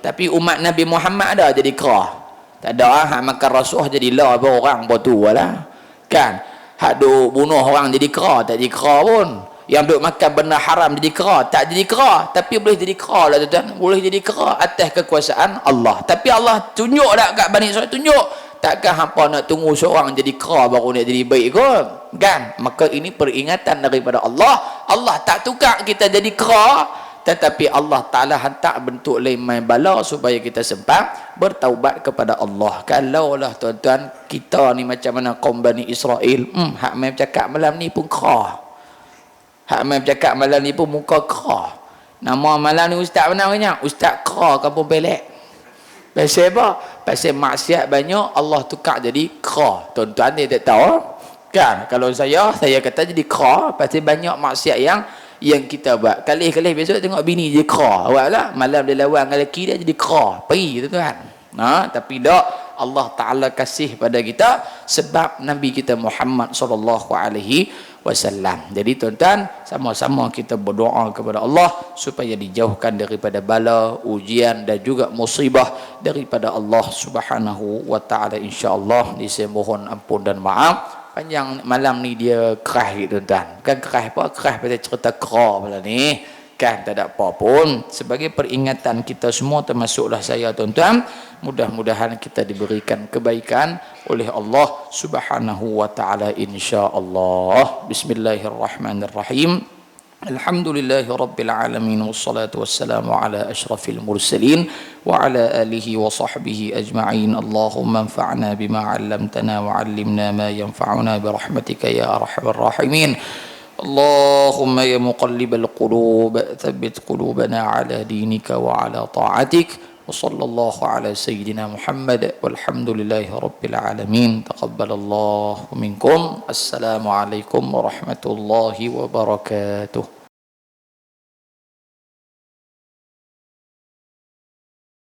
tapi umat Nabi Muhammad ada jadi kera. Tak ada hak makan rasuah jadi lah orang betul lah. Kan? Hak duk bunuh orang jadi kera, tak jadi kera pun. Yang duk makan benda haram jadi kera, tak jadi kera. Tapi boleh jadi kera lah tuan-tuan. Boleh jadi kera atas kekuasaan Allah. Tapi Allah tunjuk tak kat Bani Israel, tunjuk. Takkan hampa nak tunggu seorang jadi kera baru nak jadi baik kot? Kan? Maka ini peringatan daripada Allah. Allah tak tukar kita jadi kera, tetapi Allah Ta'ala hantar bentuk lain main bala supaya kita sempat bertaubat kepada Allah. Kalaulah tuan-tuan kita ni macam mana kaum Bani Israel, hak main bercakap malam ni pun kera. Hak main bercakap malam ni pun muka kera. Nama malam ni ustaz benarnya Ustaz Kera Kampung Pelek. Pasal apa? Pasal maksiat banyak, Allah tukar jadi kera. Tuan-tuan ni tak tahu kan? Kalau saya kata jadi kera pasal banyak maksiat yang kita buat. Kali-kali besok tengok bini je kera. Awaklah malam dia lawan dengan lelaki dia jadi kera. Pergi tuan-tuan. Tapi tak, Allah Ta'ala kasih pada kita sebab Nabi kita Muhammad sallallahu alaihi wasallam. Jadi tuan-tuan, sama-sama kita berdoa kepada Allah supaya dijauhkan daripada bala, ujian dan juga musibah daripada Allah Subhanahu wa Ta'ala, insya-Allah. Saya mohon ampun dan maaf. Panjang malam ni dia kerah gitu tuan-tuan. Kan kerah apa? Kerah pada cerita kera malam ni. Kan tak ada apa pun. Sebagai peringatan kita semua, termasuklah saya tuan-tuan, mudah-mudahan kita diberikan kebaikan oleh Allah Subhanahu wa Ta'ala, insya-Allah. Bismillahirrahmanirrahim. Alhamdulillahi Rabbil Alamin. Wassalatu wassalamu ala ashrafil mursalin wa ala alihi wa sahbihi ajma'in. Allahumma anfa'na bima 'allamtana wa 'allimna ma yanfa'una birahmatika ya arhamar rahimin. Allahumma ya muqallibal qulub thabbit qulubana ala dinika wa ala ta'atik. Wa sallallahu ala sayyidina Muhammad walhamdulillahi rabbil alamin. Taqabbalallahu minkum. Assalamualaikum warahmatullahi wabarakatuh.